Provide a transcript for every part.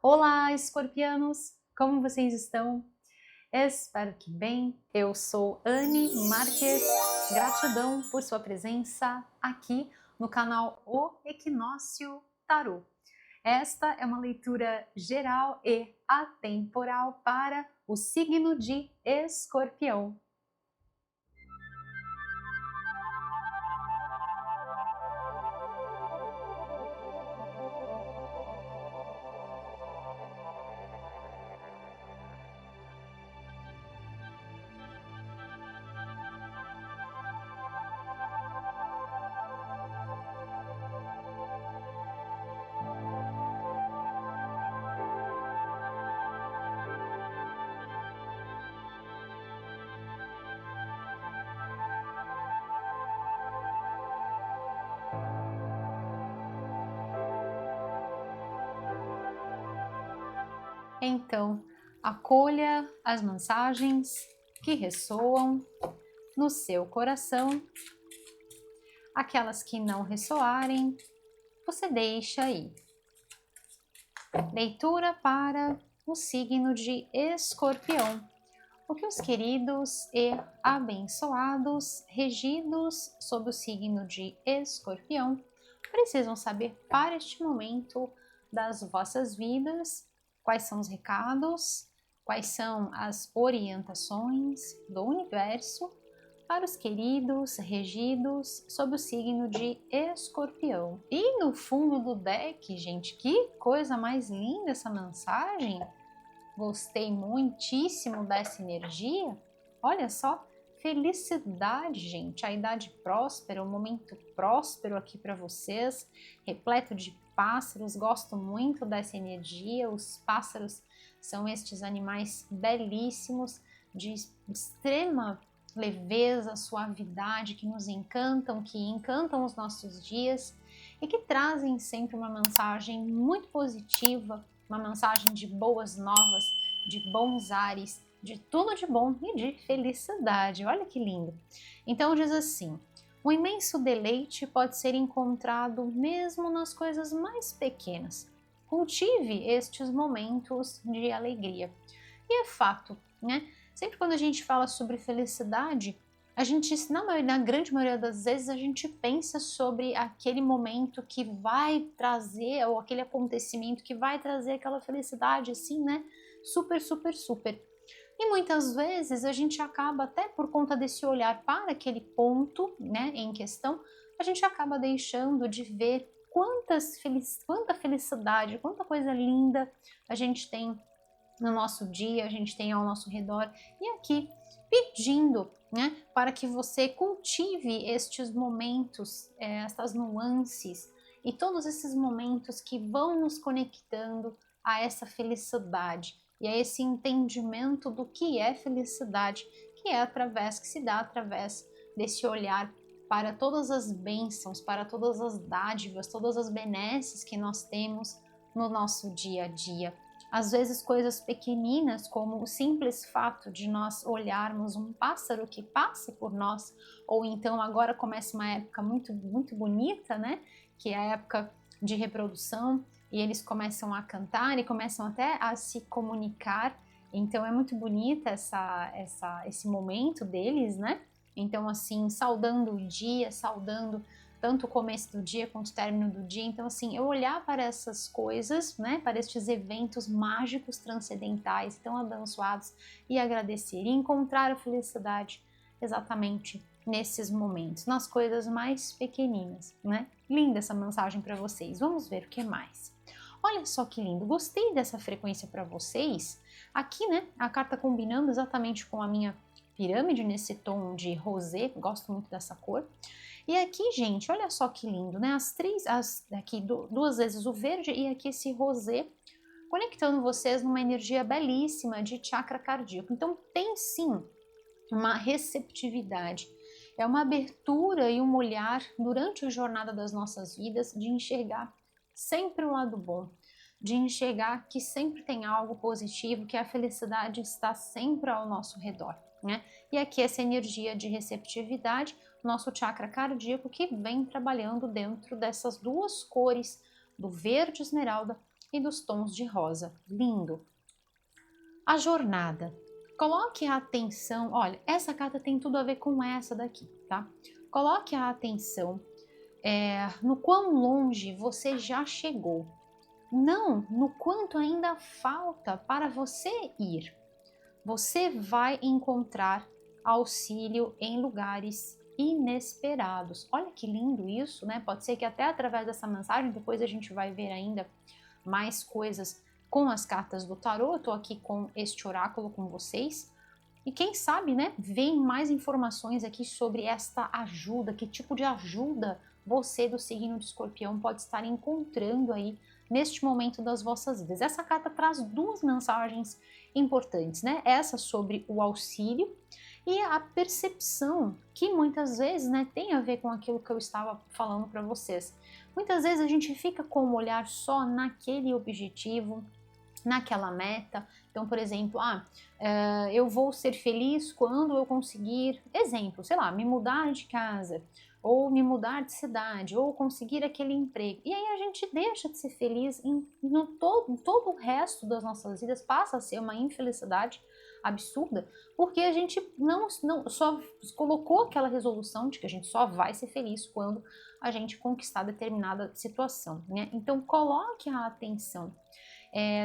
Olá, escorpianos! Como vocês estão? Espero que bem. Eu sou Anne Marques. Gratidão por sua presença aqui no canal O Equinócio Tarô. Esta é uma leitura geral e atemporal para o signo de Escorpião. Então, acolha as mensagens que ressoam no seu coração, aquelas que não ressoarem, você deixa aí. Leitura para o signo de Escorpião. O que os queridos e abençoados, regidos sob o signo de Escorpião, precisam saber para este momento das vossas vidas, quais são os recados, quais são as orientações do universo para os queridos regidos sob o signo de Escorpião. E no fundo do deck, gente, que coisa mais linda essa mensagem! Gostei muitíssimo dessa energia. Olha só, felicidade, gente, a idade próspera, o momento próspero aqui para vocês, repleto de pássaros. Gosto muito dessa energia. Os pássaros são estes animais belíssimos, de extrema leveza, suavidade, que nos encantam, que encantam os nossos dias e que trazem sempre uma mensagem muito positiva, uma mensagem de boas novas, de bons ares, de tudo de bom e de felicidade. Olha que lindo! Então diz assim: um imenso deleite pode ser encontrado mesmo nas coisas mais pequenas. Cultive estes momentos de alegria. E é fato, né? Sempre quando a gente fala sobre felicidade, a gente, na grande maioria das vezes, a gente pensa sobre aquele momento que vai trazer, ou aquele acontecimento que vai trazer aquela felicidade, assim, né? Super, super, super. E muitas vezes a gente acaba, até por conta desse olhar para aquele ponto, né, em questão, a gente acaba deixando de ver quanta felicidade, quanta coisa linda a gente tem no nosso dia, a gente tem ao nosso redor, e aqui pedindo, né, para que você cultive estes momentos, estas nuances e todos esses momentos que vão nos conectando a essa felicidade e a esse entendimento do que é felicidade, que se dá através desse olhar para todas as bênçãos, para todas as dádivas, todas as benesses que nós temos no nosso dia a dia. Às vezes coisas pequeninas, como o simples fato de nós olharmos um pássaro que passe por nós, ou então agora começa uma época muito, muito bonita, né? Que é a época de reprodução, e eles começam a cantar e começam até a se comunicar. Então é muito bonita esse momento deles, né? Então assim, saudando o dia, saudando tanto o começo do dia quanto o término do dia. Então, assim, eu olhar para essas coisas, né, para estes eventos mágicos, transcendentais, tão abençoados, e agradecer e encontrar a felicidade exatamente nesses momentos, nas coisas mais pequeninas, né? Linda essa mensagem para vocês. Vamos ver o que mais. Olha só que lindo, gostei dessa frequência para vocês. Aqui, né, a carta combinando exatamente com a minha pirâmide, nesse tom de rosé, gosto muito dessa cor. E aqui, gente, olha só que lindo, né? Aqui duas vezes o verde e aqui esse rosé, conectando vocês numa energia belíssima de chakra cardíaco. Então tem sim uma receptividade, é uma abertura e um olhar durante a jornada das nossas vidas de enxergar sempre o lado bom, de enxergar que sempre tem algo positivo, que a felicidade está sempre ao nosso redor, né? E aqui essa energia de receptividade, nosso chakra cardíaco, que vem trabalhando dentro dessas duas cores, do verde esmeralda e dos tons de rosa. Lindo! A jornada. Coloque a atenção, olha, essa carta tem tudo a ver com essa daqui, tá? Coloque a atenção no quão longe você já chegou, não no quanto ainda falta para você ir. Você vai encontrar auxílio em lugares inesperados. Olha que lindo isso, né? Pode ser que até através dessa mensagem, depois a gente vai ver ainda mais coisas com as cartas do tarô. Eu tô aqui com este oráculo com vocês. E quem sabe, né, vem mais informações aqui sobre esta ajuda, que tipo de ajuda você do signo de Escorpião pode estar encontrando aí neste momento das vossas vidas. Essa carta traz duas mensagens importantes, né? Essa sobre o auxílio e a percepção, que muitas vezes, né, tem a ver com aquilo que eu estava falando para vocês. Muitas vezes a gente fica com o olhar só naquele objetivo, naquela meta. Então, por exemplo, eu vou ser feliz quando eu conseguir, exemplo, sei lá, me mudar de casa, ou me mudar de cidade, ou conseguir aquele emprego. E aí a gente deixa de ser feliz no todo o resto das nossas vidas passa a ser uma infelicidade absurda, porque a gente não só colocou aquela resolução de que a gente só vai ser feliz quando a gente conquistar determinada situação, né? Então coloque a atenção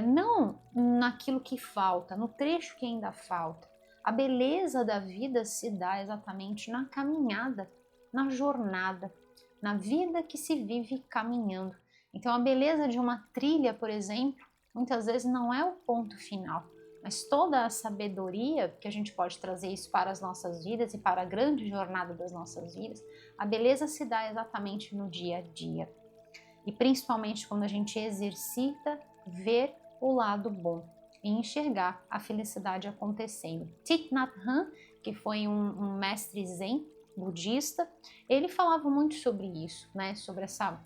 não naquilo que falta, no trecho que ainda falta. A beleza da vida se dá exatamente na caminhada, na jornada, na vida que se vive caminhando. Então, a beleza de uma trilha, por exemplo, muitas vezes não é o ponto final, mas toda a sabedoria que a gente pode trazer isso para as nossas vidas e para a grande jornada das nossas vidas, a beleza se dá exatamente no dia a dia. E principalmente quando a gente exercita ver o lado bom e enxergar a felicidade acontecendo. Thich Nhat Hanh, que foi um mestre zen budista, ele falava muito sobre isso, né? Sobre essa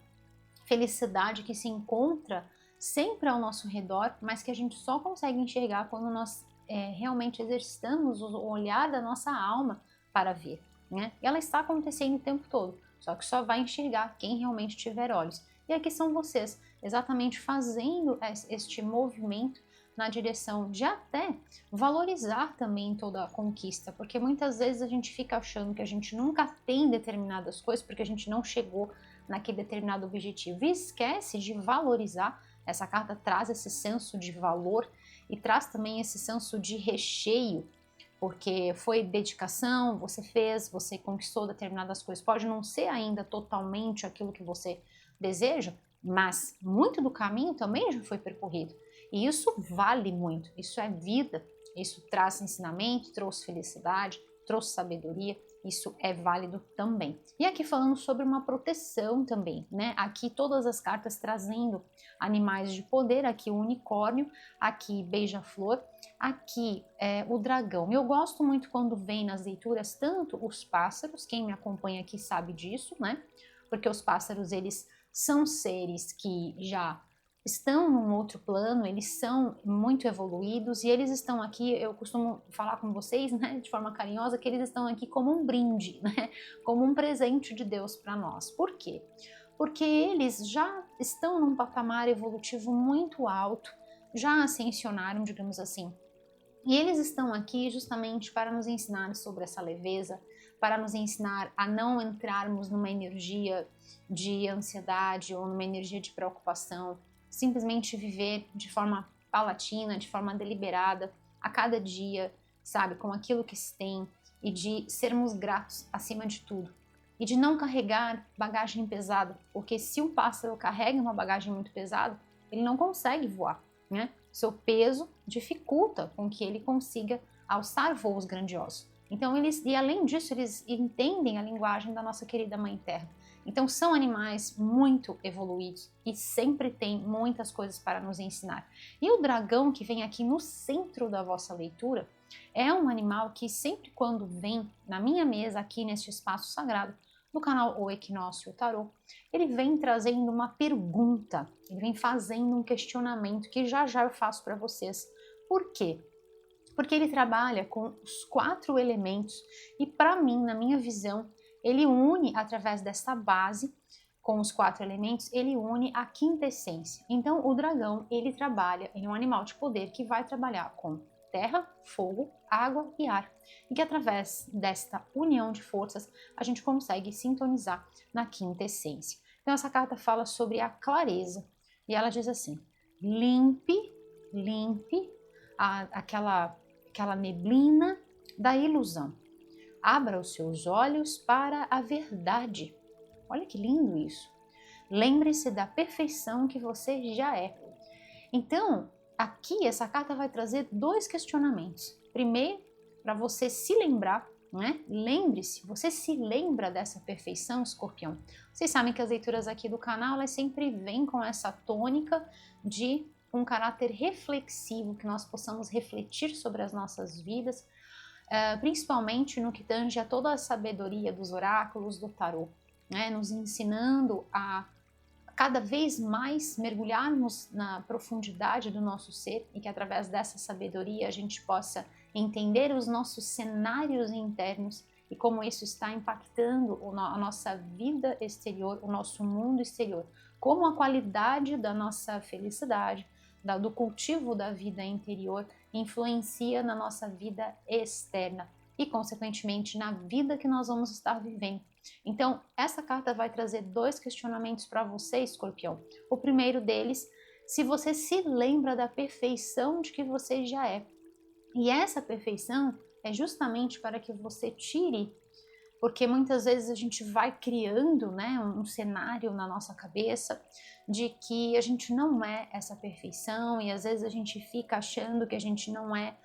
felicidade que se encontra sempre ao nosso redor, mas que a gente só consegue enxergar quando nós realmente exercitamos o olhar da nossa alma para ver, né? E ela está acontecendo o tempo todo, só que só vai enxergar quem realmente tiver olhos. E aqui são vocês, exatamente fazendo este movimento na direção de até valorizar também toda a conquista, porque muitas vezes a gente fica achando que a gente nunca tem determinadas coisas porque a gente não chegou naquele determinado objetivo e esquece de valorizar. Essa carta traz esse senso de valor e traz também esse senso de recheio, porque foi dedicação, você fez, você conquistou determinadas coisas. Pode não ser ainda totalmente aquilo que você deseja, mas muito do caminho também já foi percorrido. E isso vale muito, isso é vida, isso traz ensinamento, trouxe felicidade, trouxe sabedoria, isso é válido também. E aqui falando sobre uma proteção também, né? Aqui todas as cartas trazendo animais de poder, aqui o unicórnio, aqui beija-flor, aqui o dragão. Eu gosto muito quando vem nas leituras tanto os pássaros, quem me acompanha aqui sabe disso, né? Porque os pássaros, eles são seres que já estão num outro plano, eles são muito evoluídos e eles estão aqui, eu costumo falar com vocês, né, de forma carinhosa, que eles estão aqui como um brinde, né, como um presente de Deus para nós. Por quê? Porque eles já estão num patamar evolutivo muito alto, já ascensionaram, digamos assim. E eles estão aqui justamente para nos ensinar sobre essa leveza, para nos ensinar a não entrarmos numa energia de ansiedade ou numa energia de preocupação, simplesmente viver de forma paulatina, de forma deliberada, a cada dia, sabe, com aquilo que se tem e de sermos gratos acima de tudo. E de não carregar bagagem pesada, porque se um pássaro carrega uma bagagem muito pesada, ele não consegue voar, né? Seu peso dificulta com que ele consiga alçar voos grandiosos. Então e além disso, eles entendem a linguagem da nossa querida Mãe Terra. Então são animais muito evoluídos e sempre tem muitas coisas para nos ensinar. E o dragão que vem aqui no centro da vossa leitura é um animal que sempre quando vem na minha mesa aqui neste espaço sagrado no canal O Equinócio Tarô, ele vem trazendo uma pergunta, ele vem fazendo um questionamento que já eu faço para vocês. Por quê? Porque ele trabalha com os 4 elementos e para mim, na minha visão, ele une através dessa base com os 4 elementos, ele une a quinta essência. Então, o dragão, ele trabalha, ele é um animal de poder que vai trabalhar com terra, fogo, água e ar. E que através desta união de forças, a gente consegue sintonizar na quinta essência. Então, essa carta fala sobre a clareza. E ela diz assim, limpe aquela neblina da ilusão. Abra os seus olhos para a verdade. Olha que lindo isso. Lembre-se da perfeição que você já é. Então, aqui essa carta vai trazer 2 questionamentos. Primeiro, para você se lembrar, né? Lembre-se, você se lembra dessa perfeição, Escorpião? Vocês sabem que as leituras aqui do canal, elas sempre vêm com essa tônica de um caráter reflexivo, que nós possamos refletir sobre as nossas vidas, principalmente no que tange a toda a sabedoria dos oráculos do tarô, né? Nos ensinando a cada vez mais mergulharmos na profundidade do nosso ser e que através dessa sabedoria a gente possa entender os nossos cenários internos e como isso está impactando a nossa vida exterior, o nosso mundo exterior, como a qualidade da nossa felicidade, do cultivo da vida interior influencia na nossa vida externa e, consequentemente, na vida que nós vamos estar vivendo. Então, essa carta vai trazer 2 questionamentos para você, Escorpião. O primeiro deles, se você se lembra da perfeição de que você já é. E essa perfeição é justamente para que você tire, porque muitas vezes a gente vai criando, né, um cenário na nossa cabeça de que a gente não é essa perfeição e às vezes a gente fica achando que a gente não é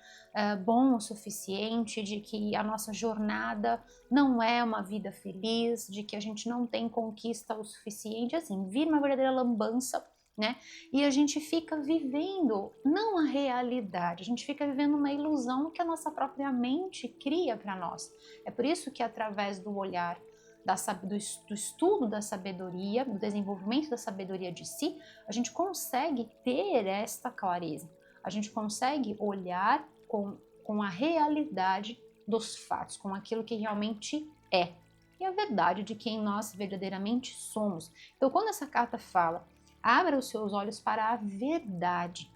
bom o suficiente, de que a nossa jornada não é uma vida feliz, de que a gente não tem conquista o suficiente, assim, vira uma verdadeira lambança, né? E a gente fica vivendo não a realidade, a gente fica vivendo uma ilusão que a nossa própria mente cria para nós. É por isso que através do olhar, do estudo da sabedoria, do desenvolvimento da sabedoria de si, a gente consegue ter esta clareza, a gente consegue olhar com a realidade dos fatos, com aquilo que realmente é, e a verdade de quem nós verdadeiramente somos. Então, quando essa carta fala, abra os seus olhos para a verdade.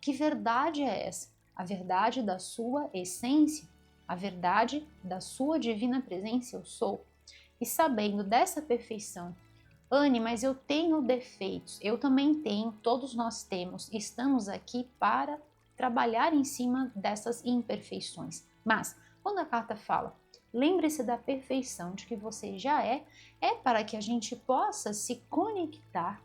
Que verdade é essa? A verdade da sua essência, a verdade da sua divina presença, eu sou. E sabendo dessa perfeição, Anne, mas eu tenho defeitos, eu também tenho, todos nós temos, estamos aqui para trabalhar em cima dessas imperfeições. Mas, quando a carta fala, lembre-se da perfeição de que você já é para que a gente possa se conectar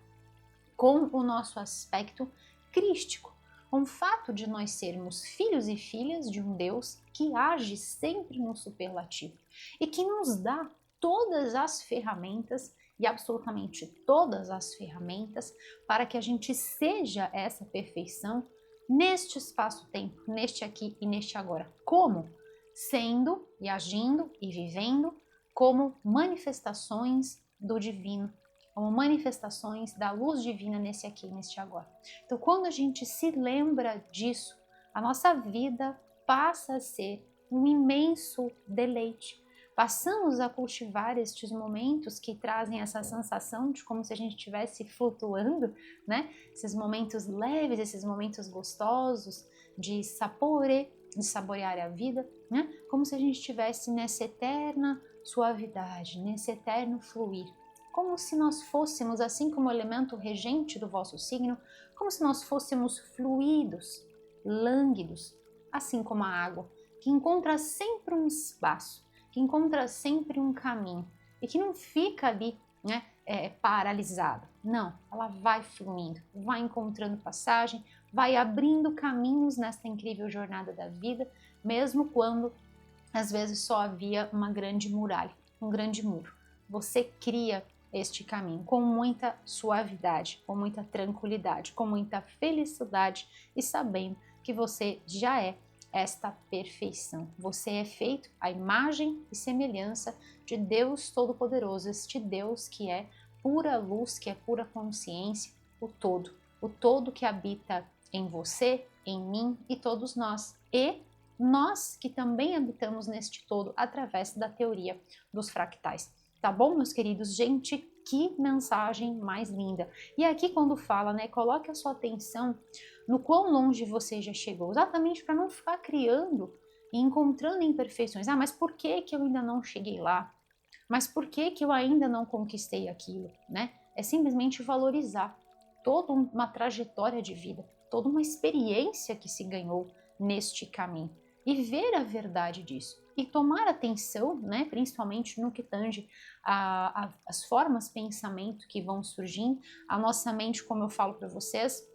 com o nosso aspecto crístico, com o fato de nós sermos filhos e filhas de um Deus que age sempre no superlativo e que nos dá todas as ferramentas e absolutamente todas as ferramentas para que a gente seja essa perfeição neste espaço-tempo, neste aqui e neste agora. Como? Sendo e agindo e vivendo como manifestações do divino, como manifestações da luz divina nesse aqui e neste agora. Então, quando a gente se lembra disso, a nossa vida passa a ser um imenso deleite. Passamos a cultivar estes momentos que trazem essa sensação de como se a gente estivesse flutuando, né? Esses momentos leves, esses momentos gostosos de saborear a vida, né? Como se a gente estivesse nessa eterna suavidade, nesse eterno fluir. Como se nós fôssemos, assim como o elemento regente do vosso signo, como se nós fôssemos fluidos, lânguidos, assim como a água, que encontra sempre um espaço, que encontra sempre um caminho e que não fica ali, né, paralisada. Não, ela vai fluindo, vai encontrando passagem, vai abrindo caminhos nesta incrível jornada da vida, mesmo quando às vezes só havia uma grande muralha, um grande muro. Você cria este caminho com muita suavidade, com muita tranquilidade, com muita felicidade e sabendo que você já é esta perfeição. Você é feito à imagem e semelhança de Deus Todo-Poderoso, este Deus que é pura luz, que é pura consciência, o todo que habita em você, em mim e todos nós. E nós que também habitamos neste todo através da teoria dos fractais. Tá bom, meus queridos? Gente, Que mensagem mais linda! E aqui quando fala, né, coloque a sua atenção no quão longe você já chegou, exatamente para não ficar criando e encontrando imperfeições. Ah, mas por que que eu ainda não cheguei lá? Mas por que que eu ainda não conquistei aquilo, né? É simplesmente valorizar toda uma trajetória de vida, toda uma experiência que se ganhou neste caminho e ver a verdade disso e tomar atenção, né, principalmente no que tange as formas de pensamento que vão surgindo. A nossa mente, como eu falo para vocês,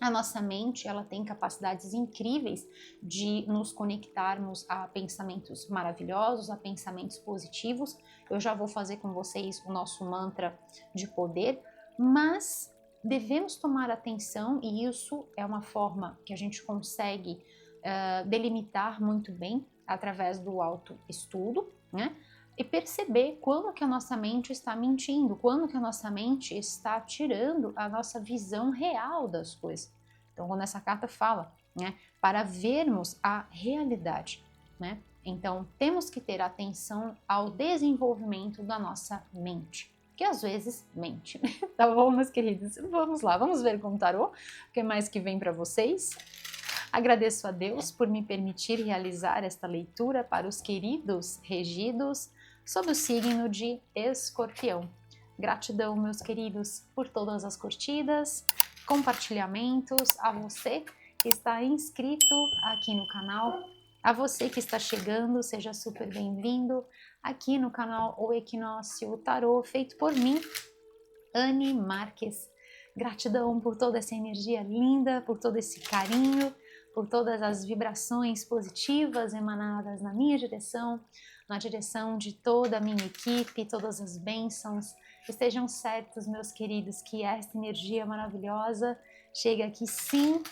a nossa mente, ela tem capacidades incríveis de nos conectarmos a pensamentos maravilhosos, a pensamentos positivos. Eu já vou fazer com vocês o nosso mantra de poder, mas devemos tomar atenção, e isso é uma forma que a gente consegue delimitar muito bem através do autoestudo, né? E perceber quando que a nossa mente está mentindo, quando que a nossa mente está tirando a nossa visão real das coisas. Então, quando essa carta fala, né, para vermos a realidade, né? Então, temos que ter atenção ao desenvolvimento da nossa mente, que às vezes mente. Tá bom, meus queridos? Vamos lá, vamos ver com o tarô, o que mais que vem para vocês. Agradeço a Deus por me permitir realizar esta leitura para os queridos regidos sob o signo de Escorpião. Gratidão, meus queridos, por todas as curtidas, compartilhamentos, a você que está inscrito aqui no canal, a você que está chegando, seja super bem-vindo aqui no canal O Equinócio Tarô, feito por mim, Anne Marques. Gratidão por toda essa energia linda, por todo esse carinho, por todas as vibrações positivas emanadas na minha direção, na direção de toda a minha equipe, todas as bênçãos. Estejam certos, meus queridos, que esta energia maravilhosa chega aqui sim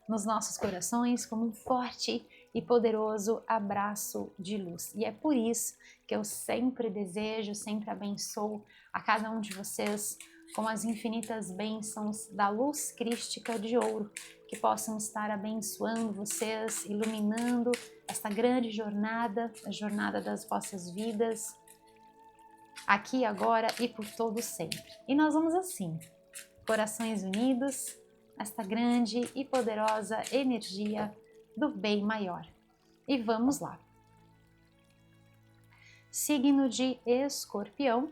nos nossos corações como um forte e poderoso abraço de luz. E é por isso que eu sempre desejo, sempre abençoo a cada um de vocês com as infinitas bênçãos da luz crística de ouro, que possam estar abençoando vocês, iluminando esta grande jornada, a jornada das vossas vidas, aqui, agora e por todo sempre. E nós vamos assim, corações unidos, esta grande e poderosa energia do bem maior. E vamos lá. Signo de Escorpião.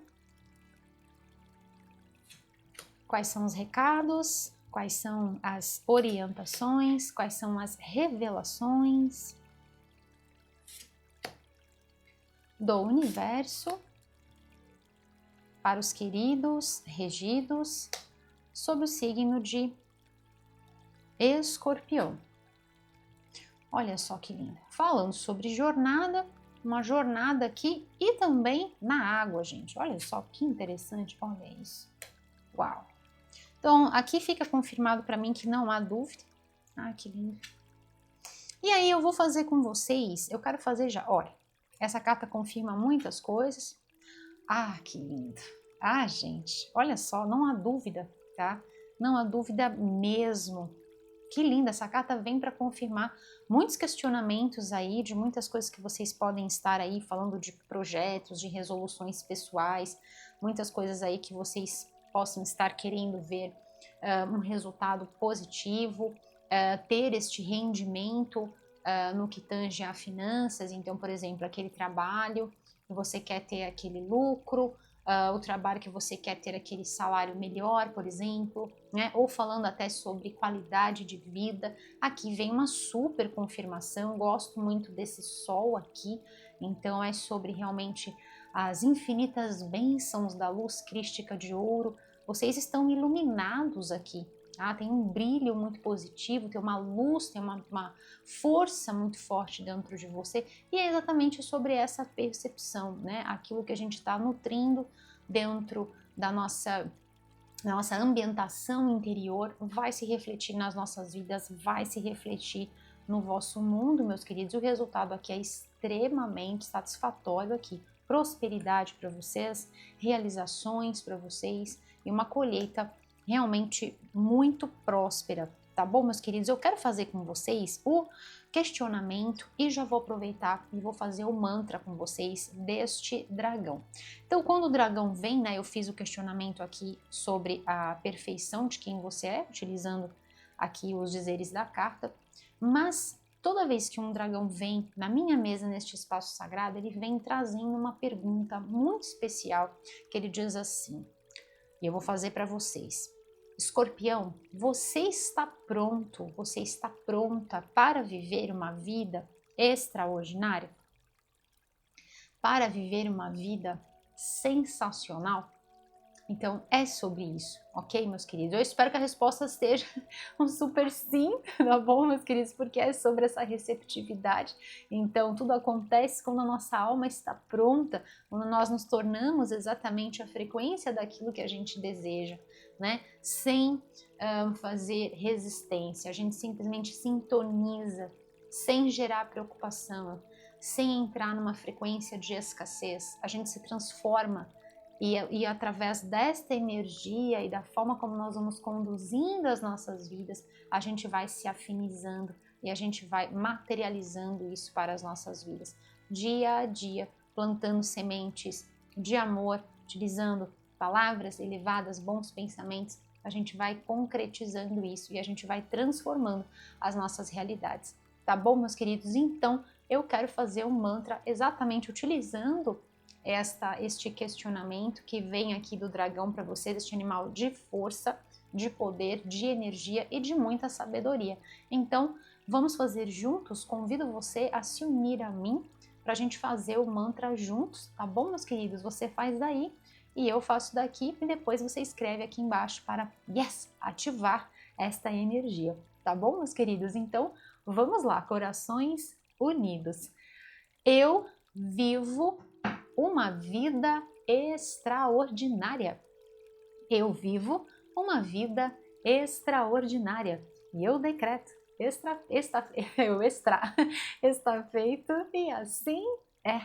Quais são os recados? Quais são as orientações? Quais são as revelações do universo para os queridos regidos sob o signo de Escorpião? Olha só que lindo. Falando sobre jornada, uma jornada aqui e também na água, gente. Olha só que interessante, olha isso. Uau! Então, aqui fica confirmado para mim que não há dúvida. Ah, que lindo. E aí eu vou fazer com vocês, eu quero fazer já, olha, essa carta confirma muitas coisas. Ah, que lindo. Ah, gente, olha só, não há dúvida, tá? Não há dúvida mesmo. Que linda, essa carta vem para confirmar muitos questionamentos aí, de muitas coisas que vocês podem estar aí falando de projetos, de resoluções pessoais, muitas coisas aí que vocês possam estar querendo ver um resultado positivo, ter este rendimento no que tange a finanças. Então, por exemplo, aquele trabalho que você quer ter aquele lucro, o trabalho que você quer ter aquele salário melhor, por exemplo, né? Ou falando até sobre qualidade de vida. Aqui vem uma super confirmação, gosto muito desse sol aqui, então é sobre realmente as infinitas bênçãos da luz crística de ouro. Vocês estão iluminados aqui, tá? Tem um brilho muito positivo, tem uma luz, tem uma força muito forte dentro de você, e é exatamente sobre essa percepção, né? Aquilo que a gente está nutrindo dentro da nossa ambientação interior vai se refletir nas nossas vidas, vai se refletir no vosso mundo, meus queridos. O resultado aqui é extremamente satisfatório aqui. Prosperidade para vocês, realizações para vocês e uma colheita realmente muito próspera tá bom, meus queridos? Eu quero fazer com vocês o questionamento e já vou aproveitar e vou fazer o mantra com vocês deste dragão. Então, quando o dragão vem, né, eu fiz o questionamento aqui sobre a perfeição de quem você é, utilizando aqui os dizeres da carta, mas toda vez que um dragão vem na minha mesa, neste espaço sagrado, ele vem trazendo uma pergunta muito especial, que ele diz assim, e eu vou fazer para vocês. Escorpião, você está pronto, você está pronta para viver uma vida extraordinária? Para viver uma vida sensacional? Então, é sobre isso, ok, meus queridos? Eu espero que a resposta seja um super sim, tá bom, meus queridos? Porque é sobre essa receptividade. Então, tudo acontece quando a nossa alma está pronta, quando nós nos tornamos exatamente a frequência daquilo que a gente deseja, né? Sem fazer resistência, a gente simplesmente sintoniza, sem gerar preocupação, sem entrar numa frequência de escassez, a gente se transforma. E através desta energia e da forma como nós vamos conduzindo as nossas vidas, a gente vai se afinizando e a gente vai materializando isso para as nossas vidas. Dia a dia, plantando sementes de amor, utilizando palavras elevadas, bons pensamentos, a gente vai concretizando isso e a gente vai transformando as nossas realidades. Tá bom, meus queridos? Então, eu quero fazer um mantra exatamente utilizando este questionamento que vem aqui do dragão para vocês, este animal de força, de poder, de energia e de muita sabedoria. Então, vamos fazer juntos? Convido você a se unir a mim para a gente fazer o mantra juntos, tá bom, meus queridos? Você faz daí e eu faço daqui e depois você escreve aqui embaixo para, yes, ativar esta energia, tá bom, meus queridos? Então, vamos lá, corações unidos. Eu vivo uma vida extraordinária. Eu vivo uma vida extraordinária. E eu decreto, está feito e assim é.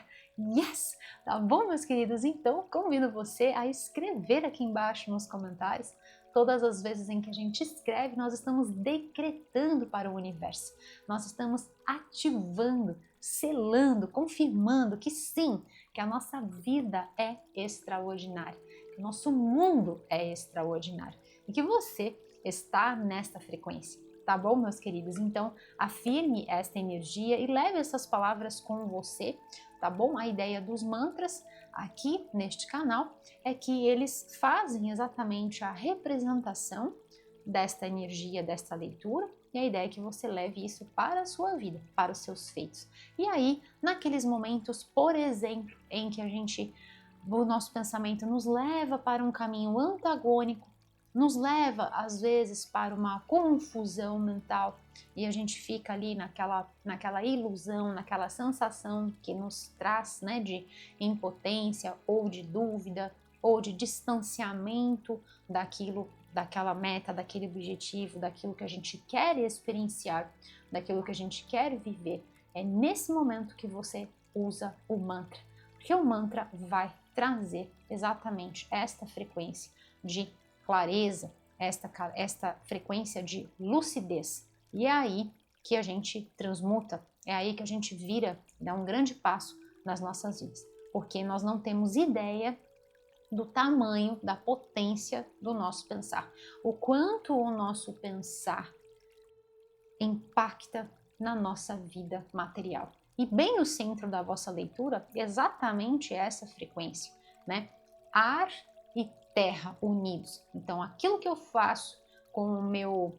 Yes! Tá bom, meus queridos? Então, convido você a escrever aqui embaixo nos comentários. Todas as vezes em que a gente escreve, nós estamos decretando para o universo. Nós estamos ativando, selando, confirmando que sim, que a nossa vida é extraordinária, que o nosso mundo é extraordinário e que você está nesta frequência. Tá bom, meus queridos? Então, afirme esta energia e leve essas palavras com você, tá bom? A ideia dos mantras aqui neste canal é que eles fazem exatamente a representação desta energia, desta leitura, e a ideia é que você leve isso para a sua vida, para os seus feitos. E aí, naqueles momentos, por exemplo, em que o nosso pensamento nos leva para um caminho antagônico, nos leva às vezes para uma confusão mental e a gente fica ali naquela ilusão, naquela sensação que nos traz, né, de impotência ou de dúvida ou de distanciamento daquela meta, daquele objetivo, daquilo que a gente quer experienciar, daquilo que a gente quer viver. É nesse momento que você usa o mantra, porque o mantra vai trazer exatamente esta frequência de clareza, esta frequência de lucidez. E é aí que a gente transmuta, é aí que a gente vira, dá um grande passo nas nossas vidas, porque nós não temos ideia do tamanho, da potência do nosso pensar, o quanto o nosso pensar impacta na nossa vida material. E bem no centro da vossa leitura, exatamente essa frequência, né? Ar e terra unidos. Então, aquilo que eu faço com o meu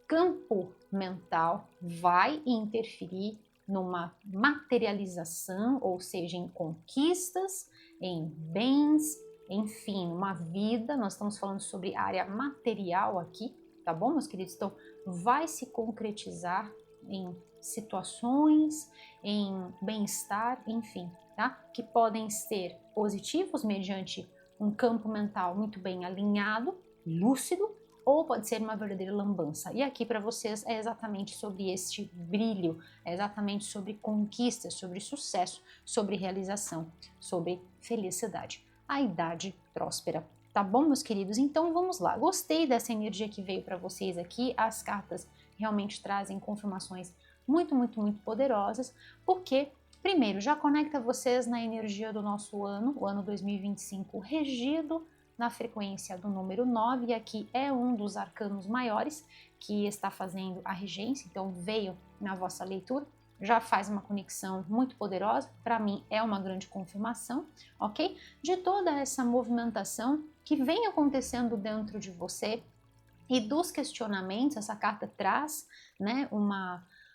campo mental vai interferir numa materialização, ou seja, em conquistas, em bens, enfim, uma vida. Nós estamos falando sobre área material aqui, tá bom, meus queridos? Então, vai se concretizar em situações, em bem-estar, enfim, tá? Que podem ser positivos mediante um campo mental muito bem alinhado, lúcido, ou pode ser uma verdadeira lambança. E aqui para vocês é exatamente sobre este brilho, é exatamente sobre conquistas, sobre sucesso, sobre realização, sobre felicidade. A idade próspera Tá bom, meus queridos? Então vamos lá. Gostei dessa energia que veio para vocês aqui. As cartas realmente trazem confirmações muito, muito, muito poderosas, porque primeiro já conecta vocês na energia do nosso ano, o ano 2025, regido na frequência do número 9, e aqui é um dos arcanos maiores que está fazendo a regência, então veio na vossa leitura, já faz uma conexão muito poderosa, para mim é uma grande confirmação, ok? De toda essa movimentação que vem acontecendo dentro de você e dos questionamentos. Essa carta traz, né,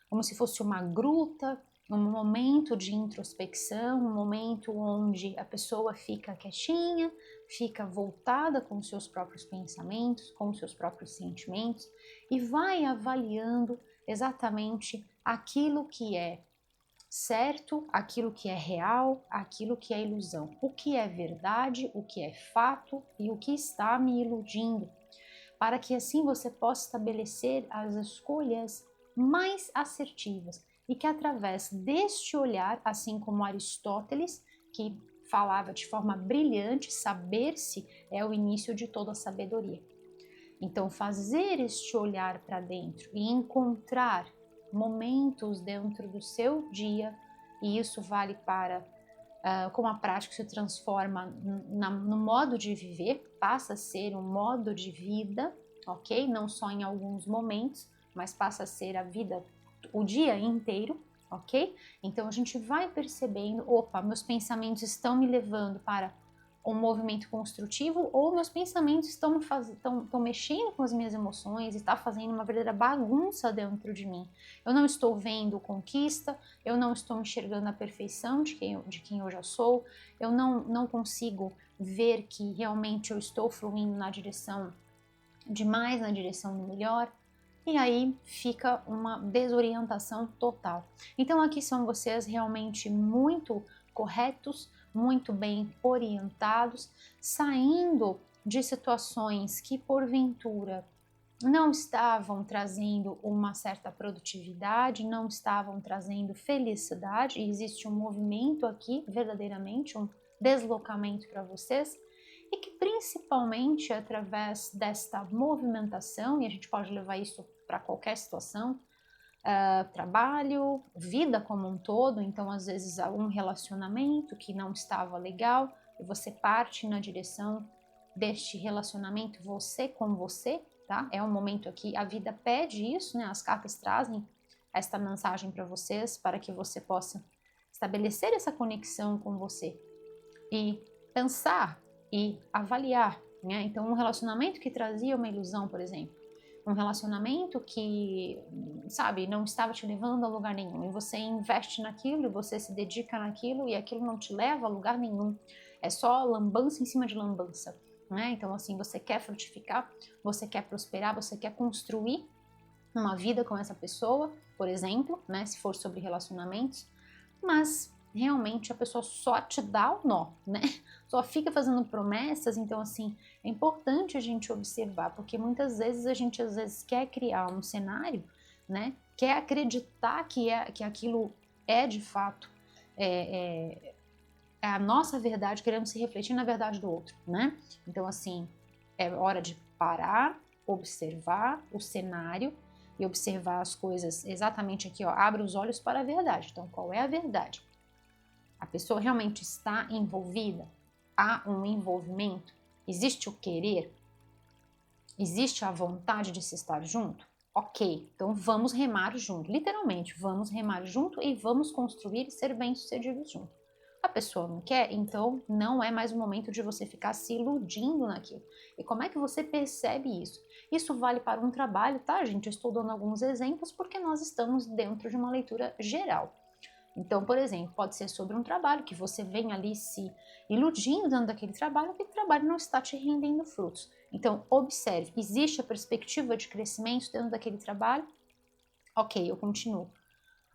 como se fosse uma gruta, um momento de introspecção, um momento onde a pessoa fica quietinha, fica voltada com os seus próprios pensamentos, com os seus próprios sentimentos e vai avaliando exatamente aquilo que é certo, aquilo que é real, aquilo que é ilusão, o que é verdade, o que é fato e o que está me iludindo, para que assim você possa estabelecer as escolhas mais assertivas e que através deste olhar, assim como Aristóteles, que falava de forma brilhante, saber-se é o início de toda a sabedoria. Então, fazer este olhar para dentro e encontrar momentos dentro do seu dia, e isso vale para como a prática se transforma no modo de viver, passa a ser um modo de vida, ok? Não só em alguns momentos, mas passa a ser a vida o dia inteiro, ok? Então a gente vai percebendo, opa, meus pensamentos estão me levando para um movimento construtivo, ou meus pensamentos estão mexendo com as minhas emoções e está fazendo uma verdadeira bagunça dentro de mim. Eu não estou vendo conquista, eu não estou enxergando a perfeição de quem eu já sou, eu não consigo ver que realmente eu estou fluindo na direção demais, na direção do melhor. E aí fica uma desorientação total. Então aqui são vocês realmente muito corretos, muito bem orientados, saindo de situações que porventura não estavam trazendo uma certa produtividade, não estavam trazendo felicidade, e existe um movimento aqui, verdadeiramente, um deslocamento para vocês, e que principalmente através desta movimentação, e a gente pode levar isso para qualquer situação, trabalho, vida como um todo, então às vezes há um relacionamento que não estava legal e você parte na direção deste relacionamento você com você, tá? É um momento aqui, a vida pede isso, né? As cartas trazem esta mensagem para vocês, para que você possa estabelecer essa conexão com você e pensar e avaliar, né? Então um relacionamento que trazia uma ilusão, por exemplo, um relacionamento que, sabe, não estava te levando a lugar nenhum, e você investe naquilo, e você se dedica naquilo, e aquilo não te leva a lugar nenhum, é só lambança em cima de lambança, né? Então assim, você quer frutificar, você quer prosperar, você quer construir uma vida com essa pessoa, por exemplo, né, se for sobre relacionamentos, mas realmente a pessoa só te dá o nó, né? Só fica fazendo promessas. Então assim, é importante a gente observar, porque muitas vezes a gente às vezes quer criar um cenário, né? Quer acreditar que aquilo é de fato é a nossa verdade, querendo se refletir na verdade do outro, né? Então assim, é hora de parar, observar o cenário e observar as coisas exatamente aqui, ó, abre os olhos para a verdade. Então, qual é a verdade? A pessoa realmente está envolvida? Há um envolvimento? Existe o querer? Existe a vontade de se estar junto? Ok, então vamos remar junto, literalmente, vamos remar junto e vamos construir e ser bem-sucedidos junto. A pessoa não quer, então não é mais o momento de você ficar se iludindo naquilo. E como é que você percebe isso? Isso vale para um trabalho, tá, gente? Eu estou dando alguns exemplos porque nós estamos dentro de uma leitura geral. Então, por exemplo, pode ser sobre um trabalho que você vem ali se iludindo dentro daquele trabalho, aquele trabalho não está te rendendo frutos. Então, observe, existe a perspectiva de crescimento dentro daquele trabalho? Ok, eu continuo.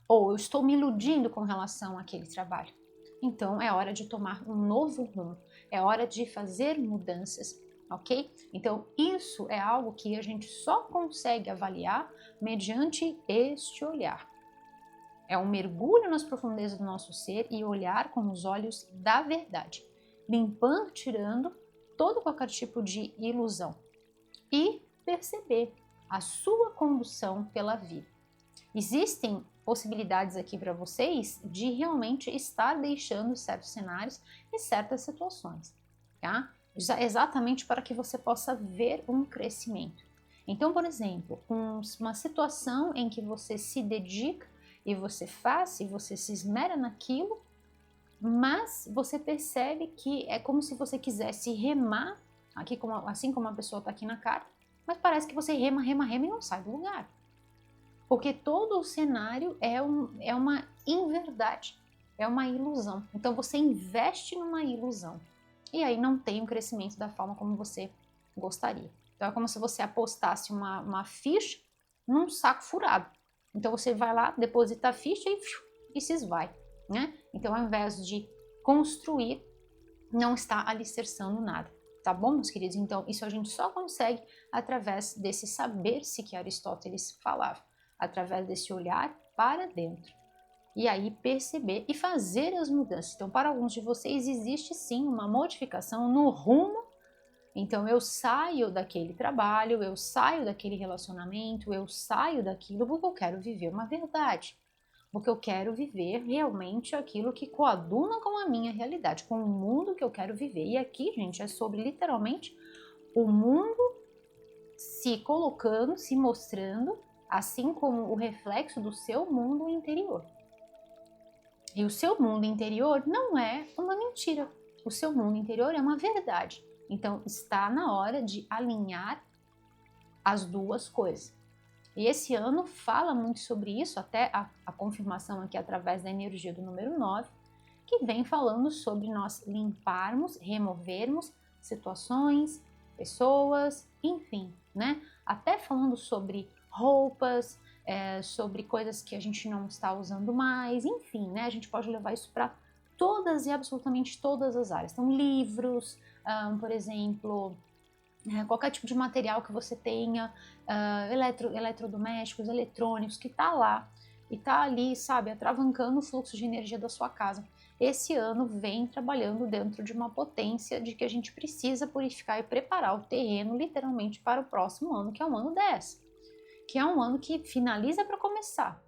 Ou eu estou me iludindo com relação àquele trabalho. Então, é hora de tomar um novo rumo, é hora de fazer mudanças, ok? Então, isso é algo que a gente só consegue avaliar mediante este olhar. É um mergulho nas profundezas do nosso ser e olhar com os olhos da verdade, limpando, tirando todo qualquer tipo de ilusão e perceber a sua condução pela vida. Existem possibilidades aqui para vocês de realmente estar deixando certos cenários e certas situações, tá? Exatamente para que você possa ver um crescimento. Então, por exemplo, uma situação em que você se dedica e você faz e você se esmera naquilo, mas você percebe que é como se você quisesse remar, aqui assim como a pessoa está aqui na carta, mas parece que você rema e não sai do lugar. Porque todo o cenário é uma inverdade, é uma ilusão. Então você investe numa ilusão e aí não tem o crescimento da forma como você gostaria. Então é como se você apostasse uma ficha num saco furado. Então você vai lá, deposita a ficha e se esvai, né? Então ao invés de construir, não está alicerçando nada. Tá bom, meus queridos? Então isso a gente só consegue através desse saber-se que Aristóteles falava, através desse olhar para dentro. E aí perceber e fazer as mudanças. Então, para alguns de vocês, existe sim uma modificação no rumo. Então, eu saio daquele trabalho, eu saio daquele relacionamento, eu saio daquilo porque eu quero viver uma verdade. Porque eu quero viver realmente aquilo que coaduna com a minha realidade, com o mundo que eu quero viver. E aqui, gente, é sobre literalmente o mundo se colocando, se mostrando, assim como o reflexo do seu mundo interior. E o seu mundo interior não é uma mentira. O seu mundo interior é uma verdade. Então, está na hora de alinhar as duas coisas. E esse ano fala muito sobre isso, até a confirmação aqui através da energia do número 9, que vem falando sobre nós limparmos, removermos situações, pessoas, enfim, né? Até falando sobre roupas, sobre coisas que a gente não está usando mais, enfim, né? A gente pode levar isso para todas e absolutamente todas as áreas. Então, livros, por exemplo, qualquer tipo de material que você tenha, eletrodomésticos, eletrônicos, que está lá e está ali, sabe, atravancando o fluxo de energia da sua casa. Esse ano vem trabalhando dentro de uma potência de que a gente precisa purificar e preparar o terreno literalmente para o próximo ano, que é o ano 10, que é um ano que finaliza para começar.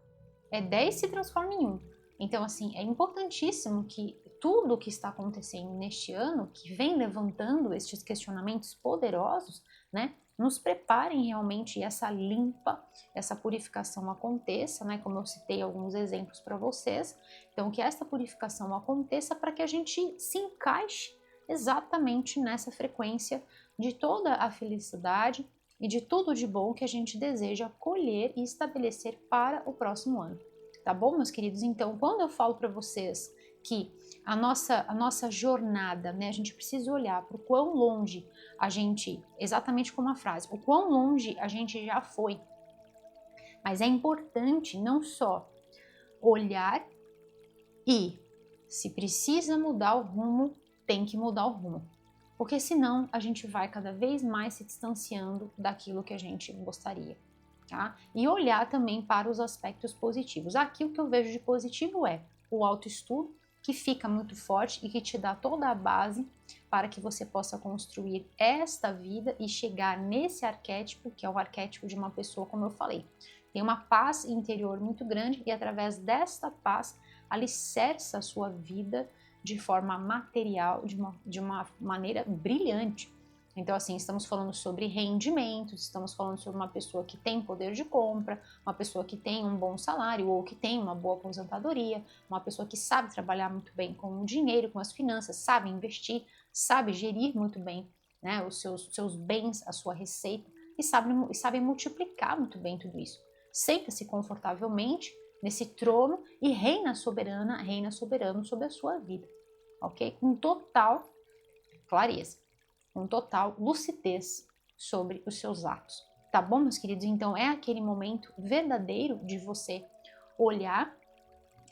10 se transforma em 1. Então, assim, é importantíssimo que tudo o que está acontecendo neste ano, que vem levantando estes questionamentos poderosos, né, nos preparem realmente e essa limpa, essa purificação aconteça, né, como eu citei alguns exemplos para vocês. Então, que essa purificação aconteça para que a gente se encaixe exatamente nessa frequência de toda a felicidade e de tudo de bom que a gente deseja colher e estabelecer para o próximo ano. Tá bom, meus queridos? Então, quando eu falo para vocês que a nossa jornada, né, a gente precisa olhar para o quão longe a gente, exatamente como a frase, o quão longe a gente já foi. Mas é importante não só olhar e, se precisa mudar o rumo, tem que mudar o rumo. Porque senão a gente vai cada vez mais se distanciando daquilo que a gente gostaria. Tá? E olhar também para os aspectos positivos. Aqui o que eu vejo de positivo é o autoestudo, que fica muito forte e que te dá toda a base para que você possa construir esta vida e chegar nesse arquétipo, que é o arquétipo de uma pessoa, como eu falei. Tem uma paz interior muito grande e através desta paz alicerça a sua vida de forma material, de uma maneira brilhante. Então, assim, estamos falando sobre rendimentos, estamos falando sobre uma pessoa que tem poder de compra, uma pessoa que tem um bom salário ou que tem uma boa aposentadoria, uma pessoa que sabe trabalhar muito bem com o dinheiro, com as finanças, sabe investir, sabe gerir muito bem, né, os seus bens, a sua receita e sabe multiplicar muito bem tudo isso. Senta-se confortavelmente nesse trono e reina soberano sobre a sua vida, ok? Com total clareza, com total lucidez sobre os seus atos. Tá bom, meus queridos? Então é aquele momento verdadeiro de você olhar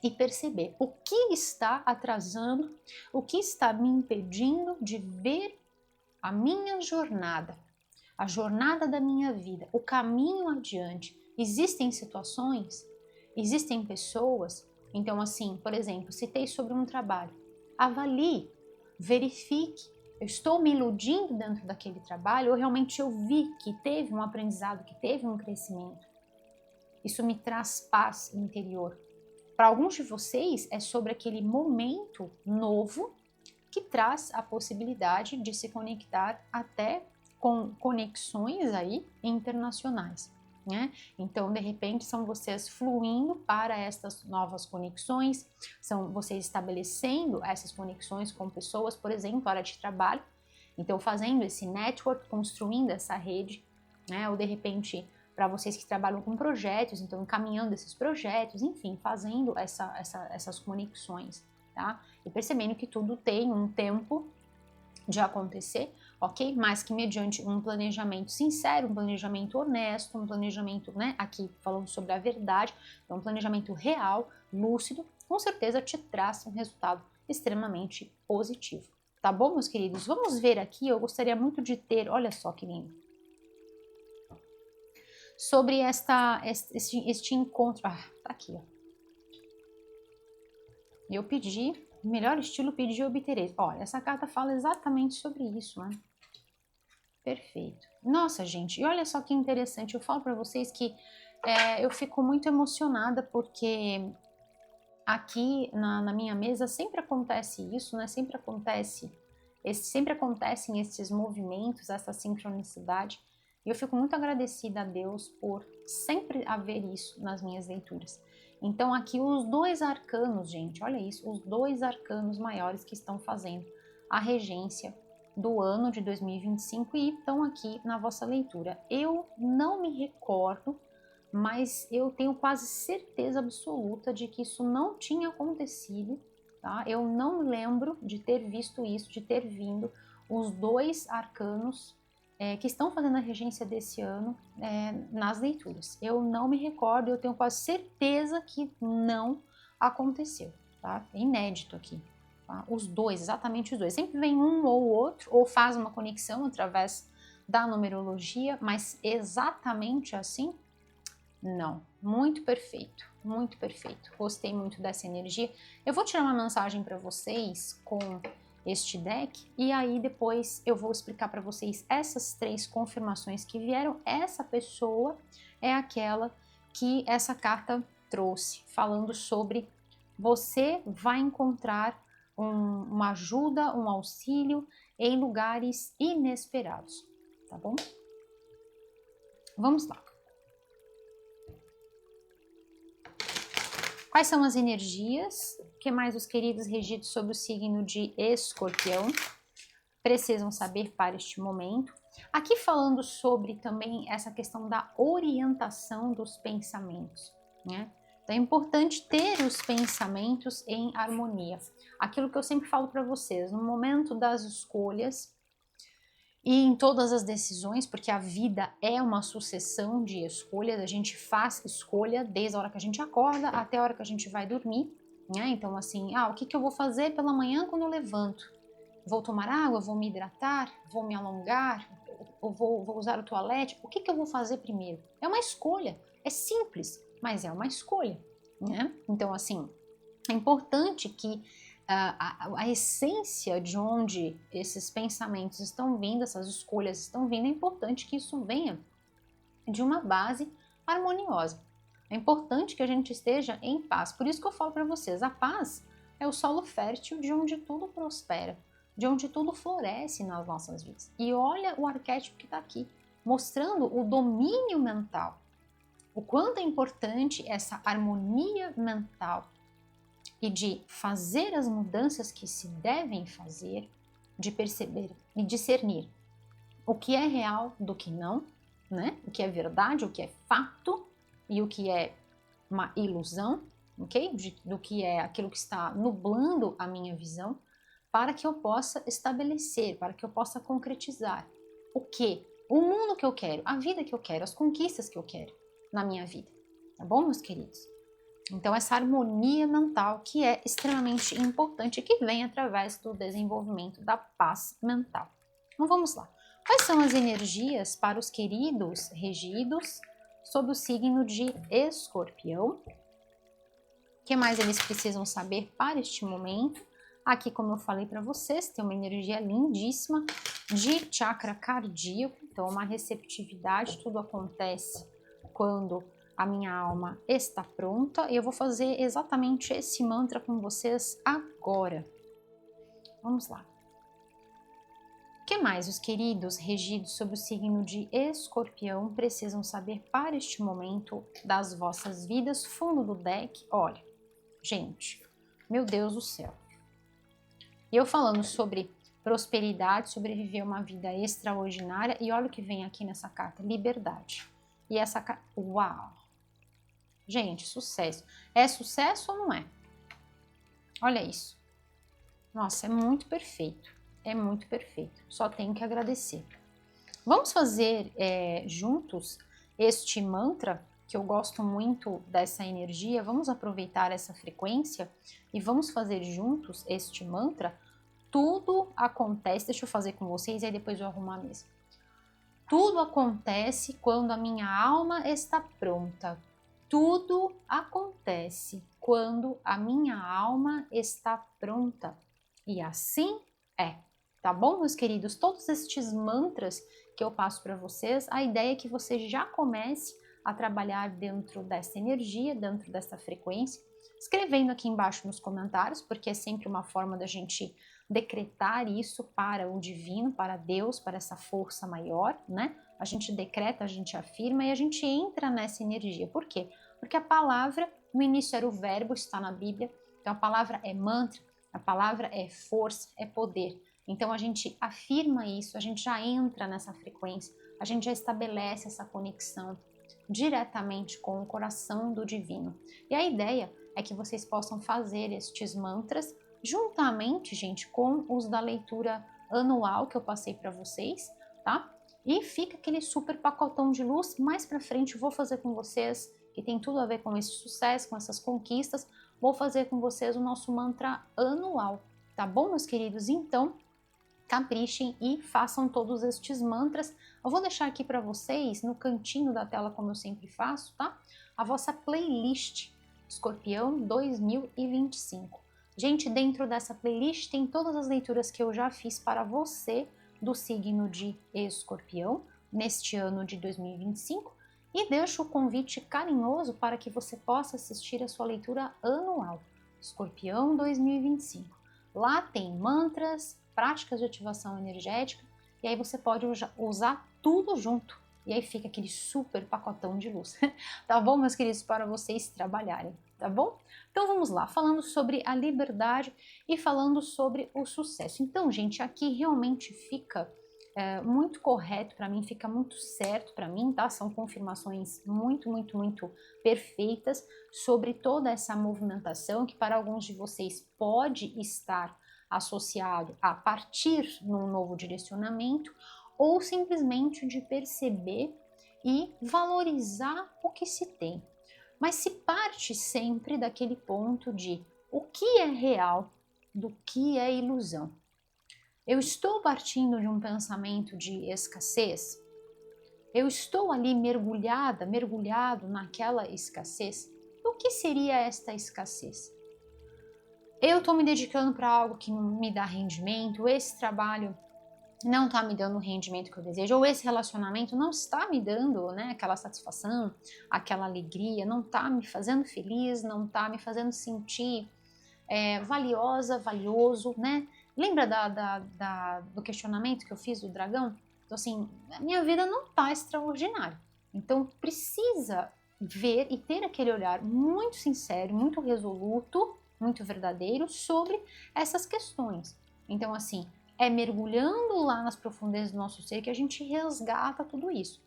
e perceber o que está atrasando, o que está me impedindo de ver a minha jornada, a jornada da minha vida, o caminho adiante. Existem situações, existem pessoas. Então, assim, por exemplo, citei sobre um trabalho. Avalie, verifique Eu estou me iludindo dentro daquele trabalho ou realmente eu vi que teve um aprendizado, que teve um crescimento? Isso me traz paz interior. Para alguns de vocês é sobre aquele momento novo que traz a possibilidade de se conectar até com conexões aí internacionais, né? Então, de repente, são vocês fluindo para estas novas conexões, são vocês estabelecendo essas conexões com pessoas, por exemplo, área de trabalho, então fazendo esse network, construindo essa rede, né? Ou de repente, para vocês que trabalham com projetos, então encaminhando esses projetos, enfim, fazendo essas conexões, tá? E percebendo que tudo tem um tempo de acontecer, ok? Mas que mediante um planejamento sincero, um planejamento honesto, um planejamento, né, aqui falando sobre a verdade, então um planejamento real, lúcido, com certeza te traz um resultado extremamente positivo. Tá bom, meus queridos? Vamos ver aqui, eu gostaria muito de ter, olha só que lindo, sobre este encontro, tá aqui, ó. Eu pedi, melhor estilo pedir e obterei. Olha, essa carta fala exatamente sobre isso, né? Perfeito. Nossa, gente, e olha só que interessante, eu falo para vocês que eu fico muito emocionada porque aqui na minha mesa sempre acontece isso, né? Sempre acontecem esses movimentos, essa sincronicidade. E eu fico muito agradecida a Deus por sempre haver isso nas minhas leituras. Então aqui os dois arcanos, gente, olha isso, os dois arcanos maiores que estão fazendo a regência do ano de 2025 e estão aqui na vossa leitura. Eu não me recordo, mas eu tenho quase certeza absoluta de que isso não tinha acontecido, tá? Eu não lembro de ter visto isso, de ter vindo os dois arcanos que estão fazendo a regência desse ano nas leituras. Eu não me recordo, eu tenho quase certeza que não aconteceu, tá? É inédito aqui. Tá? Os dois, exatamente os dois. Sempre vem um ou outro, ou faz uma conexão através da numerologia, mas exatamente assim, não. Muito perfeito, muito perfeito. Gostei muito dessa energia. Eu vou tirar uma mensagem para vocês com este deck e aí depois eu vou explicar para vocês essas três confirmações que vieram. Essa pessoa é aquela que essa carta trouxe, falando sobre você vai encontrar uma ajuda, um auxílio em lugares inesperados, tá bom? Vamos lá. Quais são as energias que mais os queridos regidos sob o signo de Escorpião precisam saber para este momento? Aqui falando sobre também essa questão da orientação dos pensamentos, né? Então é importante ter os pensamentos em harmonia. Aquilo que eu sempre falo para vocês, no momento das escolhas e em todas as decisões, porque a vida é uma sucessão de escolhas, a gente faz escolha desde a hora que a gente acorda até a hora que a gente vai dormir, né? Então assim, o que eu vou fazer pela manhã quando eu levanto? Vou tomar água, vou me hidratar, vou me alongar, ou vou usar o toalete? O que eu vou fazer primeiro? É uma escolha, é simples, mas é uma escolha, né? Então assim, é importante que a essência de onde esses pensamentos estão vindo, essas escolhas estão vindo, é importante que isso venha de uma base harmoniosa. É importante que a gente esteja em paz. Por isso que eu falo para vocês, a paz é o solo fértil de onde tudo prospera, de onde tudo floresce nas nossas vidas. E olha o arquétipo que está aqui, mostrando o domínio mental. O quanto é importante essa harmonia mental e de fazer as mudanças que se devem fazer, de perceber e discernir o que é real do que não, né? O que é verdade, o que é fato e o que é uma ilusão, ok? Do que é aquilo que está nublando a minha visão, para que eu possa estabelecer, para que eu possa concretizar o que? O mundo que eu quero, a vida que eu quero, as conquistas que eu quero na minha vida. Tá bom, meus queridos? Então, essa harmonia mental que é extremamente importante e que vem através do desenvolvimento da paz mental. Então, vamos lá. Quais são as energias para os queridos regidos sob o signo de Escorpião? O que mais eles precisam saber para este momento? Aqui, como eu falei para vocês, tem uma energia lindíssima de chakra cardíaco, então uma receptividade, tudo acontece quando a minha alma está pronta. E eu vou fazer exatamente esse mantra com vocês agora. Vamos lá. O que mais os queridos regidos sob o signo de Escorpião precisam saber para este momento das vossas vidas? Fundo do deck, olha, gente, meu Deus do céu. E eu falando sobre prosperidade, sobreviver uma vida extraordinária, e olha o que vem aqui nessa carta, liberdade. E essa carta, uau! Gente, sucesso. É sucesso ou não é? Olha isso. Nossa, é muito perfeito. É muito perfeito. Só tenho que agradecer. Vamos fazer juntos este mantra, que eu gosto muito dessa energia. Vamos aproveitar essa frequência e vamos fazer juntos este mantra. Tudo acontece, deixa eu fazer com vocês e aí depois eu arrumo a mesa. Tudo acontece quando a minha alma está pronta. Tudo acontece quando a minha alma está pronta. E assim é. Tá bom, meus queridos? Todos estes mantras que eu passo para vocês, a ideia é que você já comece a trabalhar dentro dessa energia, dentro dessa frequência, escrevendo aqui embaixo nos comentários, porque é sempre uma forma da gente decretar isso para o divino, para Deus, para essa força maior, né? A gente decreta, a gente afirma e a gente entra nessa energia. Por quê? Porque a palavra, no início era o verbo, está na Bíblia, então a palavra é mantra, a palavra é força, é poder. Então a gente afirma isso, a gente já entra nessa frequência, a gente já estabelece essa conexão diretamente com o coração do divino. E a ideia é que vocês possam fazer estes mantras juntamente, gente, com os da leitura anual que eu passei para vocês, tá? E fica aquele super pacotão de luz. Mais para frente eu vou fazer com vocês, que tem tudo a ver com esse sucesso, com essas conquistas, vou fazer com vocês o nosso mantra anual, tá bom, meus queridos? Então, caprichem e façam todos estes mantras. Eu vou deixar aqui para vocês, no cantinho da tela, como eu sempre faço, tá? A vossa playlist Escorpião 2025. Gente, dentro dessa playlist tem todas as leituras que eu já fiz para você do signo de Escorpião neste ano de 2025 e deixo o convite carinhoso para que você possa assistir a sua leitura anual, Escorpião 2025. Lá tem mantras, práticas de ativação energética e aí você pode usar tudo junto e aí fica aquele super pacotão de luz. Tá bom, meus queridos, para vocês trabalharem, tá bom? Então vamos lá, falando sobre a liberdade e falando sobre o sucesso. Então, gente, aqui realmente fica muito correto para mim, fica muito certo para mim, tá? São confirmações muito, muito, muito perfeitas sobre toda essa movimentação que para alguns de vocês pode estar associado a partir num novo direcionamento ou simplesmente de perceber e valorizar o que se tem. Mas se parte sempre daquele ponto de o que é real do que é ilusão. Eu estou partindo de um pensamento de escassez? Eu estou ali mergulhado naquela escassez? O que seria esta escassez? Eu estou me dedicando para algo que não me dá rendimento, esse trabalho não está me dando o rendimento que eu desejo, ou esse relacionamento não está me dando, né, aquela satisfação, aquela alegria, não está me fazendo feliz, não está me fazendo sentir valiosa, valioso, né? Lembra do questionamento que eu fiz do dragão? Então, assim, a minha vida não está extraordinária. Então, precisa ver e ter aquele olhar muito sincero, muito resoluto, muito verdadeiro sobre essas questões. Então, assim, é mergulhando lá nas profundezas do nosso ser que a gente resgata tudo isso.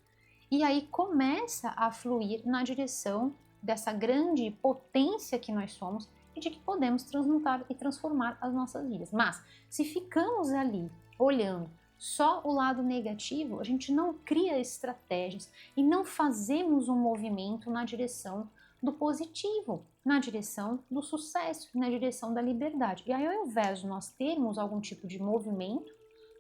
E aí começa a fluir na direção dessa grande potência que nós somos e de que podemos transmutar e transformar as nossas vidas. Mas se ficamos ali olhando só o lado negativo, a gente não cria estratégias e não fazemos um movimento na direção do positivo, na direção do sucesso, na direção da liberdade. E aí, ao invés de nós termos algum tipo de movimento,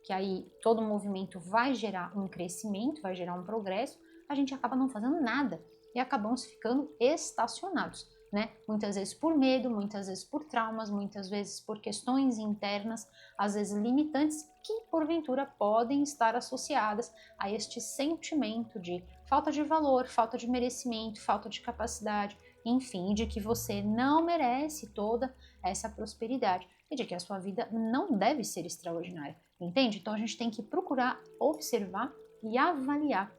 que aí todo movimento vai gerar um crescimento, vai gerar um progresso, a gente acaba não fazendo nada e acabamos ficando estacionados. né? Muitas vezes por medo, muitas vezes por traumas, muitas vezes por questões internas, às vezes limitantes, que porventura podem estar associadas a este sentimento de falta de valor, falta de merecimento, falta de capacidade, enfim, de que você não merece toda essa prosperidade e de que a sua vida não deve ser extraordinária, entende? Então a gente tem que procurar observar e avaliar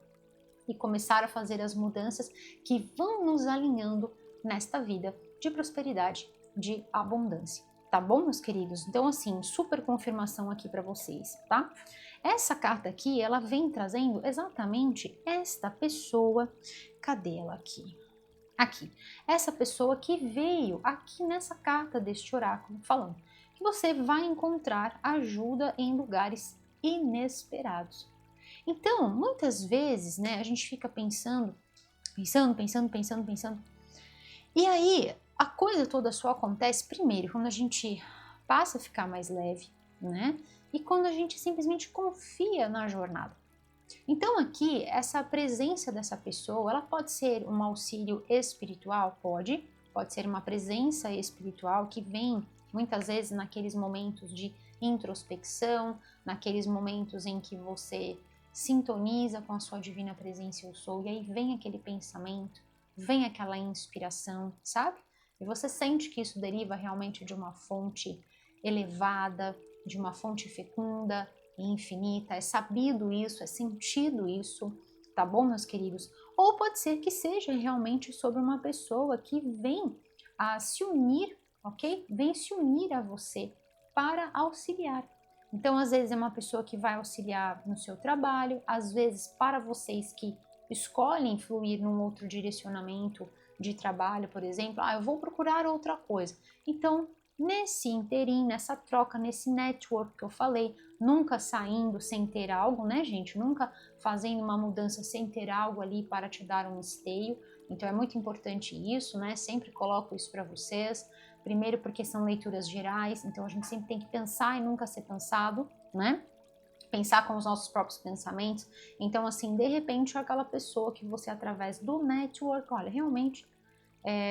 e começar a fazer as mudanças que vão nos alinhando nesta vida de prosperidade, de abundância. Tá bom, meus queridos? Então, assim, super confirmação aqui para vocês, tá? Essa carta aqui, ela vem trazendo exatamente esta pessoa. Cadê ela aqui? Aqui. Essa pessoa que veio aqui nessa carta deste oráculo falando que você vai encontrar ajuda em lugares inesperados. Então, muitas vezes, né, a gente fica pensando, e aí a coisa toda só acontece primeiro quando a gente passa a ficar mais leve, né? E quando a gente simplesmente confia na jornada. Então aqui, essa presença dessa pessoa, ela pode ser um auxílio espiritual? Pode ser uma presença espiritual que vem muitas vezes naqueles momentos de introspecção, naqueles momentos em que você sintoniza com a sua divina presença eu sou, e aí vem aquele pensamento, vem aquela inspiração, sabe? E você sente que isso deriva realmente de uma fonte elevada, de uma fonte fecunda e infinita, é sabido isso, é sentido isso, tá bom, meus queridos? Ou pode ser que seja realmente sobre uma pessoa que vem a se unir, ok? Vem se unir a você para auxiliar. Então, às vezes é uma pessoa que vai auxiliar no seu trabalho, às vezes para vocês que escolhem fluir num outro direcionamento de trabalho, por exemplo, eu vou procurar outra coisa. Então, nesse interim, nessa troca, nesse network que eu falei, nunca saindo sem ter algo, né, gente? Nunca fazendo uma mudança sem ter algo ali para te dar um esteio. Então, é muito importante isso, né? Sempre coloco isso para vocês. Primeiro porque são leituras gerais, então a gente sempre tem que pensar e nunca ser pensado, né? Pensar com os nossos próprios pensamentos. Então, assim, de repente, aquela pessoa que você, através do network, olha, realmente,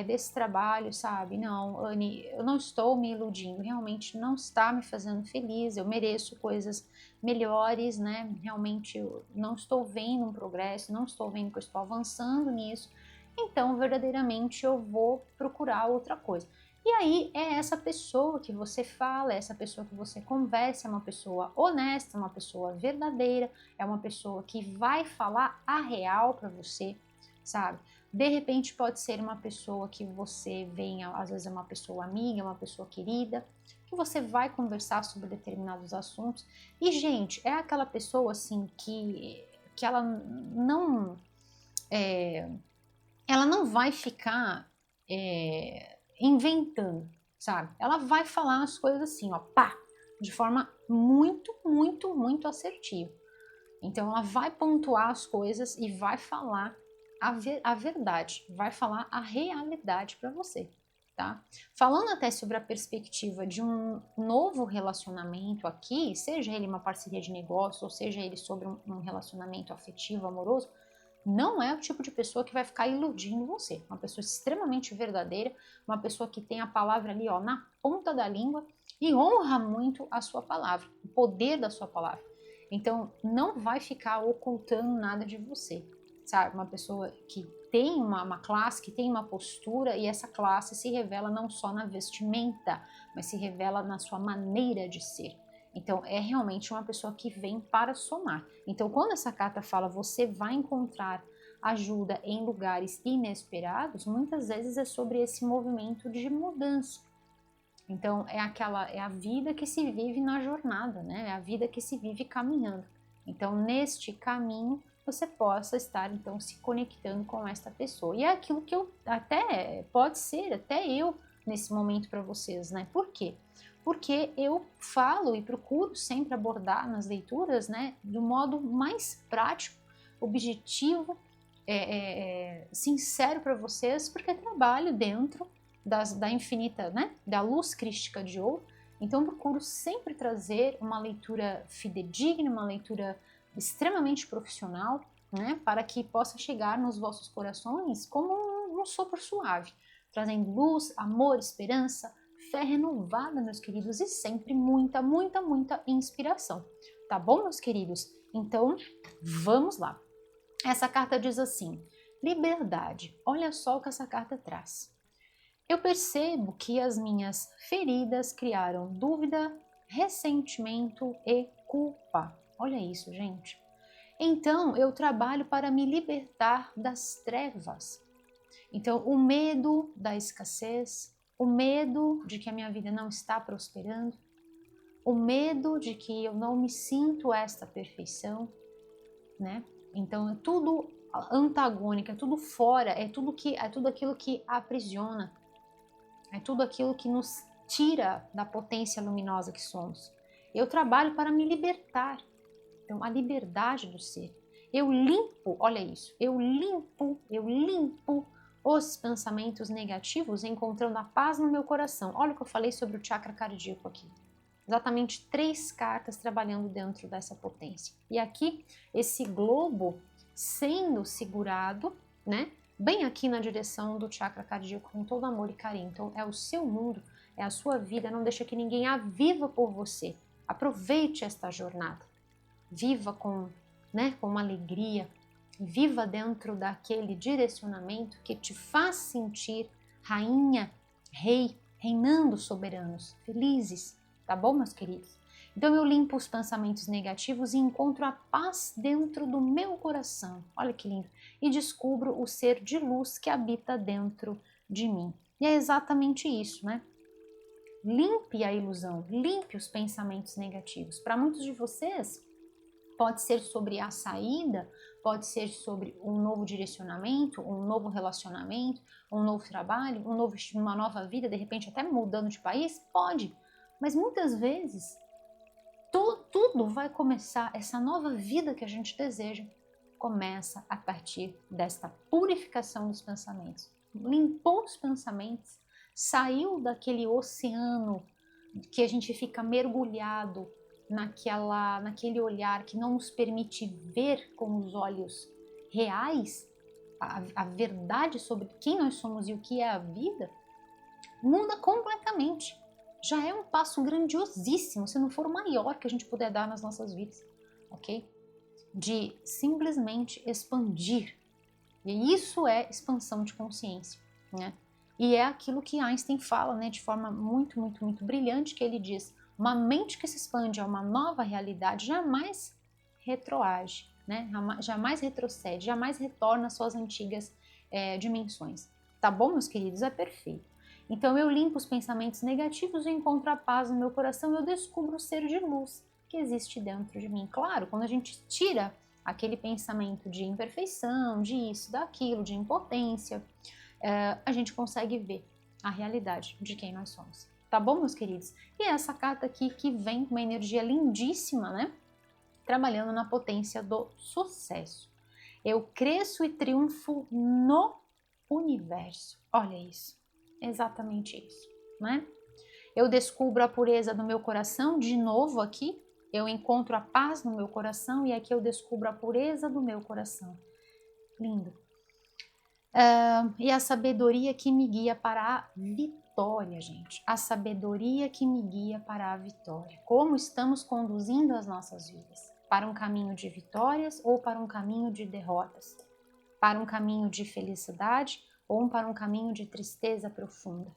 desse trabalho, sabe? Não, Anne, eu não estou me iludindo, realmente não está me fazendo feliz, eu mereço coisas melhores, né? Realmente eu não estou vendo um progresso, não estou vendo que eu estou avançando nisso, então, verdadeiramente, eu vou procurar outra coisa. E aí é essa pessoa que você fala, é essa pessoa que você conversa, é uma pessoa honesta, uma pessoa verdadeira, é uma pessoa que vai falar a real para você, sabe? De repente pode ser uma pessoa que você venha, às vezes é uma pessoa amiga, uma pessoa querida, que você vai conversar sobre determinados assuntos. E, gente, é aquela pessoa assim que ela não vai ficar inventando, sabe? Ela vai falar as coisas assim, ó, pá, de forma muito, muito, muito assertiva. Então ela vai pontuar as coisas e vai falar a verdade, vai falar a realidade para você, tá? Falando até sobre a perspectiva de um novo relacionamento aqui, seja ele uma parceria de negócio, ou seja ele sobre um relacionamento afetivo, amoroso, não é o tipo de pessoa que vai ficar iludindo você. Uma pessoa extremamente verdadeira, uma pessoa que tem a palavra ali, ó, na ponta da língua e honra muito a sua palavra, o poder da sua palavra. Então, não vai ficar ocultando nada de você, sabe? Uma pessoa que tem uma classe, que tem uma postura, e essa classe se revela não só na vestimenta, mas se revela na sua maneira de ser. Então, é realmente uma pessoa que vem para somar. Então, quando essa carta fala você vai encontrar ajuda em lugares inesperados, muitas vezes é sobre esse movimento de mudança. Então, é a vida que se vive na jornada, né? É a vida que se vive caminhando. Então, neste caminho, você possa estar, então, se conectando com esta pessoa. E é aquilo que pode ser até eu, nesse momento para vocês, né? Por quê? Porque eu falo e procuro sempre abordar nas leituras, né, do modo mais prático, objetivo, sincero para vocês, porque trabalho dentro da infinita, né, da luz crística de ouro. Então procuro sempre trazer uma leitura fidedigna, uma leitura extremamente profissional, né, para que possa chegar nos vossos corações como um sopro suave, trazendo luz, amor, esperança, fé renovada, meus queridos, e sempre muita, muita, muita inspiração. Tá bom, meus queridos? Então, vamos lá. Essa carta diz assim: liberdade. Olha só o que essa carta traz. Eu percebo que as minhas feridas criaram dúvida, ressentimento e culpa. Olha isso, gente. Então, eu trabalho para me libertar das trevas. Então, o medo da escassez, o medo de que a minha vida não está prosperando, o medo de que eu não me sinto esta perfeição, né? Então, é tudo antagônico, é tudo fora, é tudo aquilo que aprisiona, é tudo aquilo que nos tira da potência luminosa que somos. Eu trabalho para me libertar. Então, a liberdade do ser. Eu limpo, olha isso, eu limpo os pensamentos negativos, encontrando a paz no meu coração. Olha o que eu falei sobre o chakra cardíaco aqui. Exatamente 3 cartas trabalhando dentro dessa potência. E aqui, esse globo sendo segurado, né? Bem aqui na direção do chakra cardíaco, com todo amor e carinho. Então, é o seu mundo, é a sua vida, não deixa que ninguém a viva por você. Aproveite esta jornada. Viva com alegria, viva dentro daquele direcionamento que te faz sentir rainha, rei, reinando soberanos, felizes, tá bom, meus queridos? Então eu limpo os pensamentos negativos e encontro a paz dentro do meu coração, olha que lindo, e descubro o ser de luz que habita dentro de mim. E é exatamente isso, né? Limpe a ilusão, limpe os pensamentos negativos. Para muitos de vocês, pode ser sobre a saída, pode ser sobre um novo direcionamento, um novo relacionamento, um novo trabalho, uma nova vida, de repente até mudando de país, pode. Mas muitas vezes tudo vai começar, essa nova vida que a gente deseja, começa a partir desta purificação dos pensamentos. Limpou os pensamentos, saiu daquele oceano que a gente fica mergulhado naquele olhar que não nos permite ver com os olhos reais a verdade sobre quem nós somos e o que é a vida, muda completamente. Já é um passo grandiosíssimo, se não for o maior que a gente puder dar nas nossas vidas, ok? De simplesmente expandir. E isso é expansão de consciência, né? E é aquilo que Einstein fala, né, de forma muito, muito, muito brilhante, que ele diz: uma mente que se expande a uma nova realidade jamais retroage, né? Jamais retrocede, jamais retorna às suas antigas dimensões. Tá bom, meus queridos? É perfeito. Então eu limpo os pensamentos negativos, eu encontro a paz no meu coração, eu descubro o ser de luz que existe dentro de mim. Claro, quando a gente tira aquele pensamento de imperfeição, de isso, daquilo, de impotência, a gente consegue ver a realidade de quem nós somos. Tá bom, meus queridos? E essa carta aqui que vem com uma energia lindíssima, né? Trabalhando na potência do sucesso. Eu cresço e triunfo no universo. Olha isso. Exatamente isso, né? Eu descubro a pureza do meu coração, de novo aqui, eu encontro a paz no meu coração e aqui eu descubro a pureza do meu coração. Lindo. E a sabedoria que me guia para a vitória, gente. A sabedoria que me guia para a vitória. Como estamos conduzindo as nossas vidas? Para um caminho de vitórias ou para um caminho de derrotas? Para um caminho de felicidade ou para um caminho de tristeza profunda?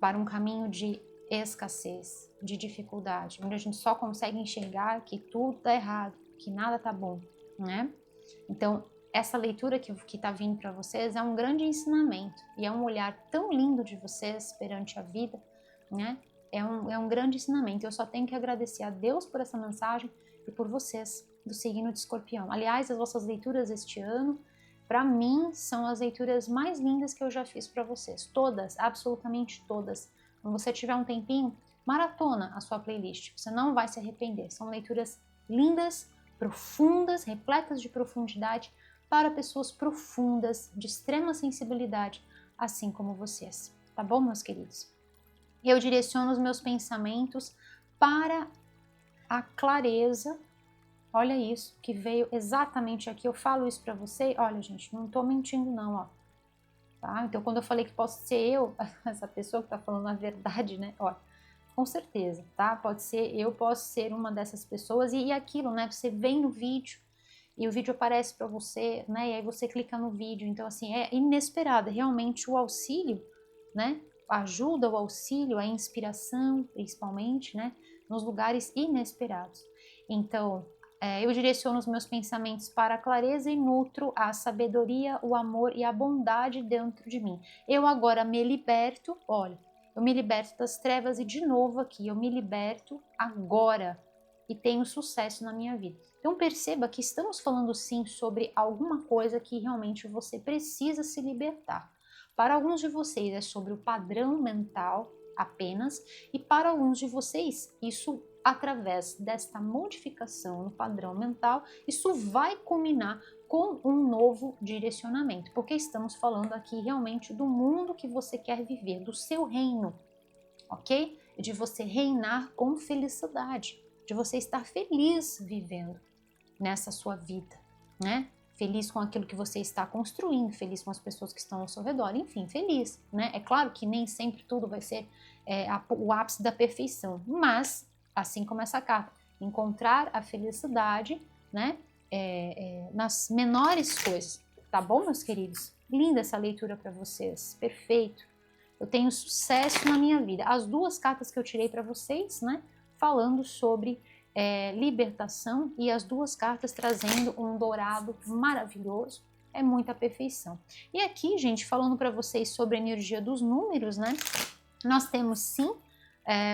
Para um caminho de escassez, de dificuldade, onde a gente só consegue enxergar que tudo está errado, que nada está bom, né? Então, essa leitura que está vindo para vocês é um grande ensinamento e é um olhar tão lindo de vocês perante a vida, né? É um grande ensinamento. Eu só tenho que agradecer a Deus por essa mensagem e por vocês do signo de Escorpião. Aliás, as vossas leituras este ano, para mim, são as leituras mais lindas que eu já fiz para vocês. Todas, absolutamente todas. Quando você tiver um tempinho, maratona a sua playlist. Você não vai se arrepender. São leituras lindas, profundas, repletas de profundidade, para pessoas profundas, de extrema sensibilidade, assim como vocês. Tá bom, meus queridos? Eu direciono os meus pensamentos para a clareza. Olha isso, que veio exatamente aqui. Eu falo isso para você. Olha, gente, não tô mentindo não, ó. tá? Então, quando eu falei que posso ser eu, essa pessoa que tá falando a verdade, né? Ó, com certeza, tá? Pode ser, eu posso ser uma dessas pessoas e aquilo, né? Você vem no vídeo e o vídeo aparece para você, né? E aí você clica no vídeo. Então, assim, é inesperado. Realmente o auxílio, né? A ajuda, o auxílio, a inspiração, principalmente, né? Nos lugares inesperados. Então, eu direciono os meus pensamentos para a clareza e nutro a sabedoria, o amor e a bondade dentro de mim. Eu agora me liberto, olha, eu me liberto das trevas e de novo aqui, eu me liberto agora e tenho sucesso na minha vida. Então perceba que estamos falando sim sobre alguma coisa que realmente você precisa se libertar. Para alguns de vocês é sobre o padrão mental apenas, e para alguns de vocês isso através desta modificação no padrão mental, isso vai culminar com um novo direcionamento, porque estamos falando aqui realmente do mundo que você quer viver, do seu reino, ok? De você reinar com felicidade, de você estar feliz vivendo nessa sua vida, né? Feliz com aquilo que você está construindo, feliz com as pessoas que estão ao seu redor, enfim, feliz, né? É claro que nem sempre tudo vai ser o ápice da perfeição, mas, assim como essa carta, encontrar a felicidade, né? Nas menores coisas, tá bom, meus queridos? Linda essa leitura para vocês, perfeito. Eu tenho sucesso na minha vida. As duas cartas que eu tirei para vocês, né? Falando sobre libertação, e as duas cartas trazendo um dourado maravilhoso, é muita perfeição. E aqui, gente, falando para vocês sobre a energia dos números, né? Nós temos sim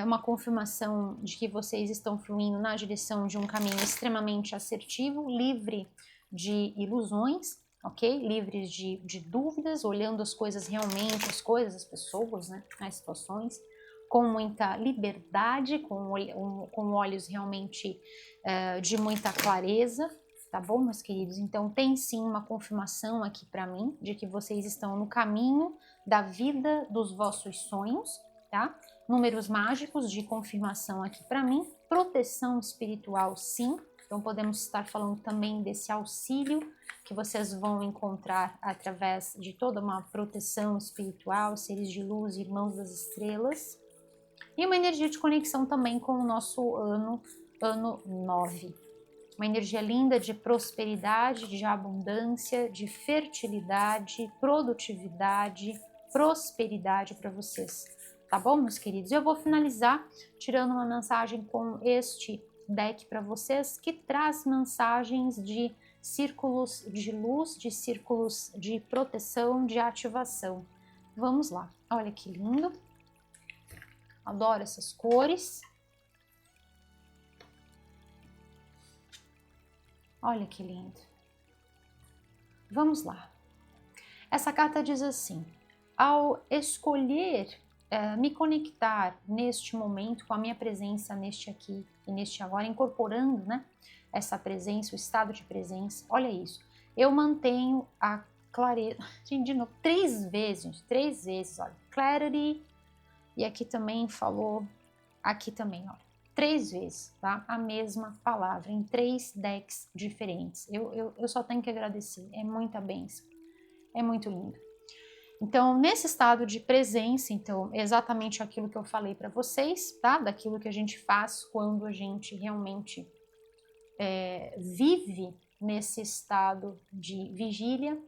uma confirmação de que vocês estão fluindo na direção de um caminho extremamente assertivo, livre de ilusões, ok? Livres de dúvidas, olhando as coisas realmente, as coisas, as pessoas, né? As situações, com muita liberdade, com olhos realmente de muita clareza, tá bom, meus queridos? Então tem sim uma confirmação aqui para mim de que vocês estão no caminho da vida dos vossos sonhos, tá? Números mágicos de confirmação aqui para mim, proteção espiritual sim, então podemos estar falando também desse auxílio que vocês vão encontrar através de toda uma proteção espiritual, seres de luz, irmãos das estrelas, e uma energia de conexão também com o nosso ano 9. Uma energia linda de prosperidade, de abundância, de fertilidade, produtividade, prosperidade para vocês. Tá bom, meus queridos? Eu vou finalizar tirando uma mensagem com este deck para vocês, que traz mensagens de círculos de luz, de círculos de proteção, de ativação. Vamos lá. Olha que lindo. Adoro essas cores. Olha que lindo. Vamos lá. Essa carta diz assim: ao escolher me conectar neste momento com a minha presença neste aqui e neste agora, incorporando, né, essa presença, o estado de presença, olha isso. Eu mantenho a clareza, gente, de novo, três vezes, olha, clarity, e aqui também falou, aqui também, olha, 3 vezes, tá? A mesma palavra, em 3 decks diferentes. Eu só tenho que agradecer, é muita bênção, é muito lindo. Então, nesse estado de presença, então, exatamente aquilo que eu falei para vocês, tá? Daquilo que a gente faz quando a gente realmente vive nesse estado de vigília,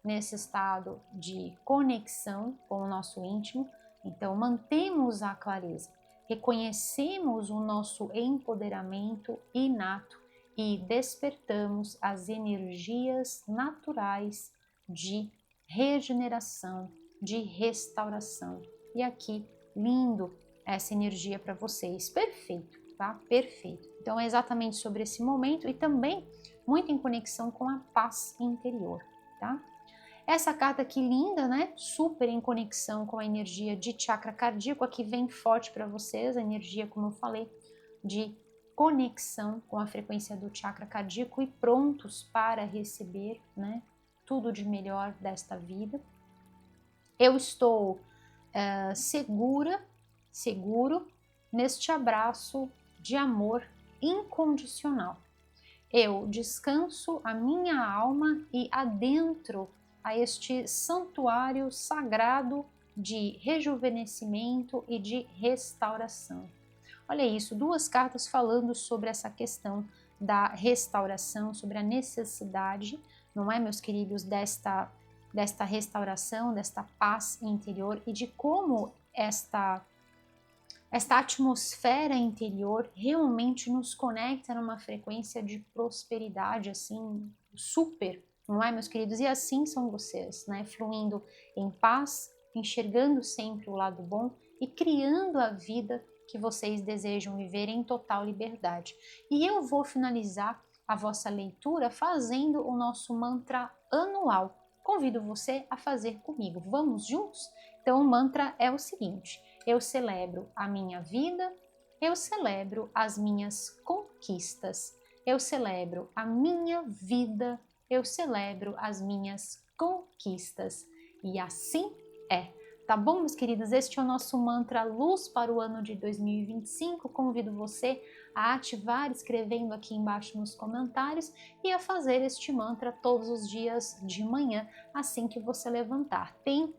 nesse estado de conexão com o nosso íntimo. Então, mantemos a clareza, reconhecemos o nosso empoderamento inato e despertamos as energias naturais de regeneração, de restauração. E aqui, lindo essa energia para vocês, perfeito, tá? Perfeito. Então é exatamente sobre esse momento e também muito em conexão com a paz interior, tá? Essa carta aqui linda, né? Super em conexão com a energia de chakra cardíaco, aqui vem forte para vocês, a energia, como eu falei, de conexão com a frequência do chakra cardíaco e prontos para receber, né? Tudo de melhor desta vida. Eu estou seguro neste abraço de amor incondicional. Eu descanso a minha alma e adentro a este santuário sagrado de rejuvenescimento e de restauração. Olha isso, duas cartas falando sobre essa questão da restauração, sobre a necessidade, não é, meus queridos, desta restauração, desta paz interior e de como esta atmosfera interior realmente nos conecta numa frequência de prosperidade, assim, super, não é, meus queridos? E assim são vocês, né? Fluindo em paz, enxergando sempre o lado bom e criando a vida que vocês desejam viver em total liberdade. E eu vou finalizar a vossa leitura fazendo o nosso mantra anual. Convido você a fazer comigo. Vamos juntos? Então, o mantra é o seguinte: eu celebro a minha vida, eu celebro as minhas conquistas, eu celebro a minha vida, eu celebro as minhas conquistas. E assim é. Tá bom, meus queridos? Este é o nosso mantra Luz para o ano de 2025. Convido você a ativar escrevendo aqui embaixo nos comentários e a fazer este mantra todos os dias de manhã, assim que você levantar. Tem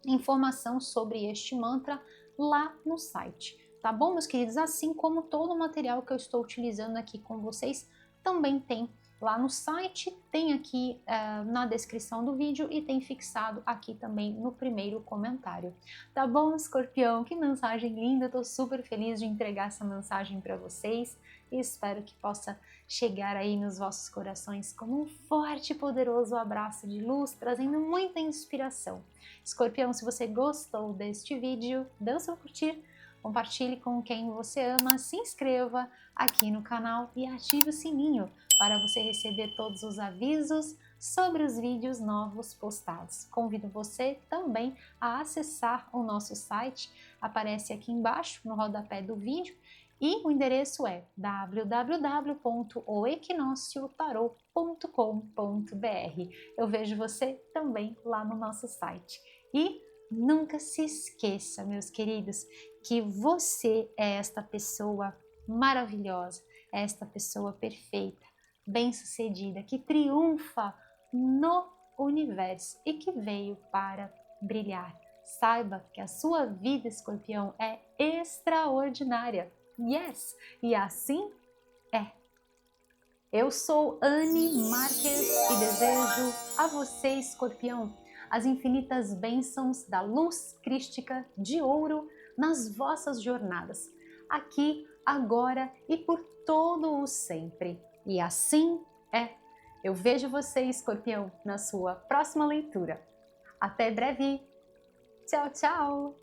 informação sobre este mantra lá no site, tá bom, meus queridos? Assim como todo o material que eu estou utilizando aqui com vocês também tem lá no site, tem aqui na descrição do vídeo e tem fixado aqui também no primeiro comentário. Tá bom, escorpião? Que mensagem linda, eu tô super feliz de entregar essa mensagem para vocês e espero que possa chegar aí nos vossos corações como um forte e poderoso abraço de luz, trazendo muita inspiração. Escorpião, se você gostou deste vídeo, dê o seu curtir, compartilhe com quem você ama, se inscreva aqui no canal e ative o sininho para você receber todos os avisos sobre os vídeos novos postados. Convido você também a acessar o nosso site, aparece aqui embaixo no rodapé do vídeo, e o endereço é www.oequinociotarot.com.br. Eu vejo você também lá no nosso site. E nunca se esqueça, meus queridos, que você é esta pessoa maravilhosa, é esta pessoa perfeita, bem-sucedida, que triunfa no universo e que veio para brilhar. Saiba que a sua vida, escorpião, é extraordinária. Yes! E assim é. Eu sou Anne Marques e desejo a você, escorpião, as infinitas bênçãos da luz crística de ouro nas vossas jornadas, aqui, agora e por todo o sempre. E assim é. Eu vejo você, escorpião, na sua próxima leitura. Até breve! Tchau, tchau!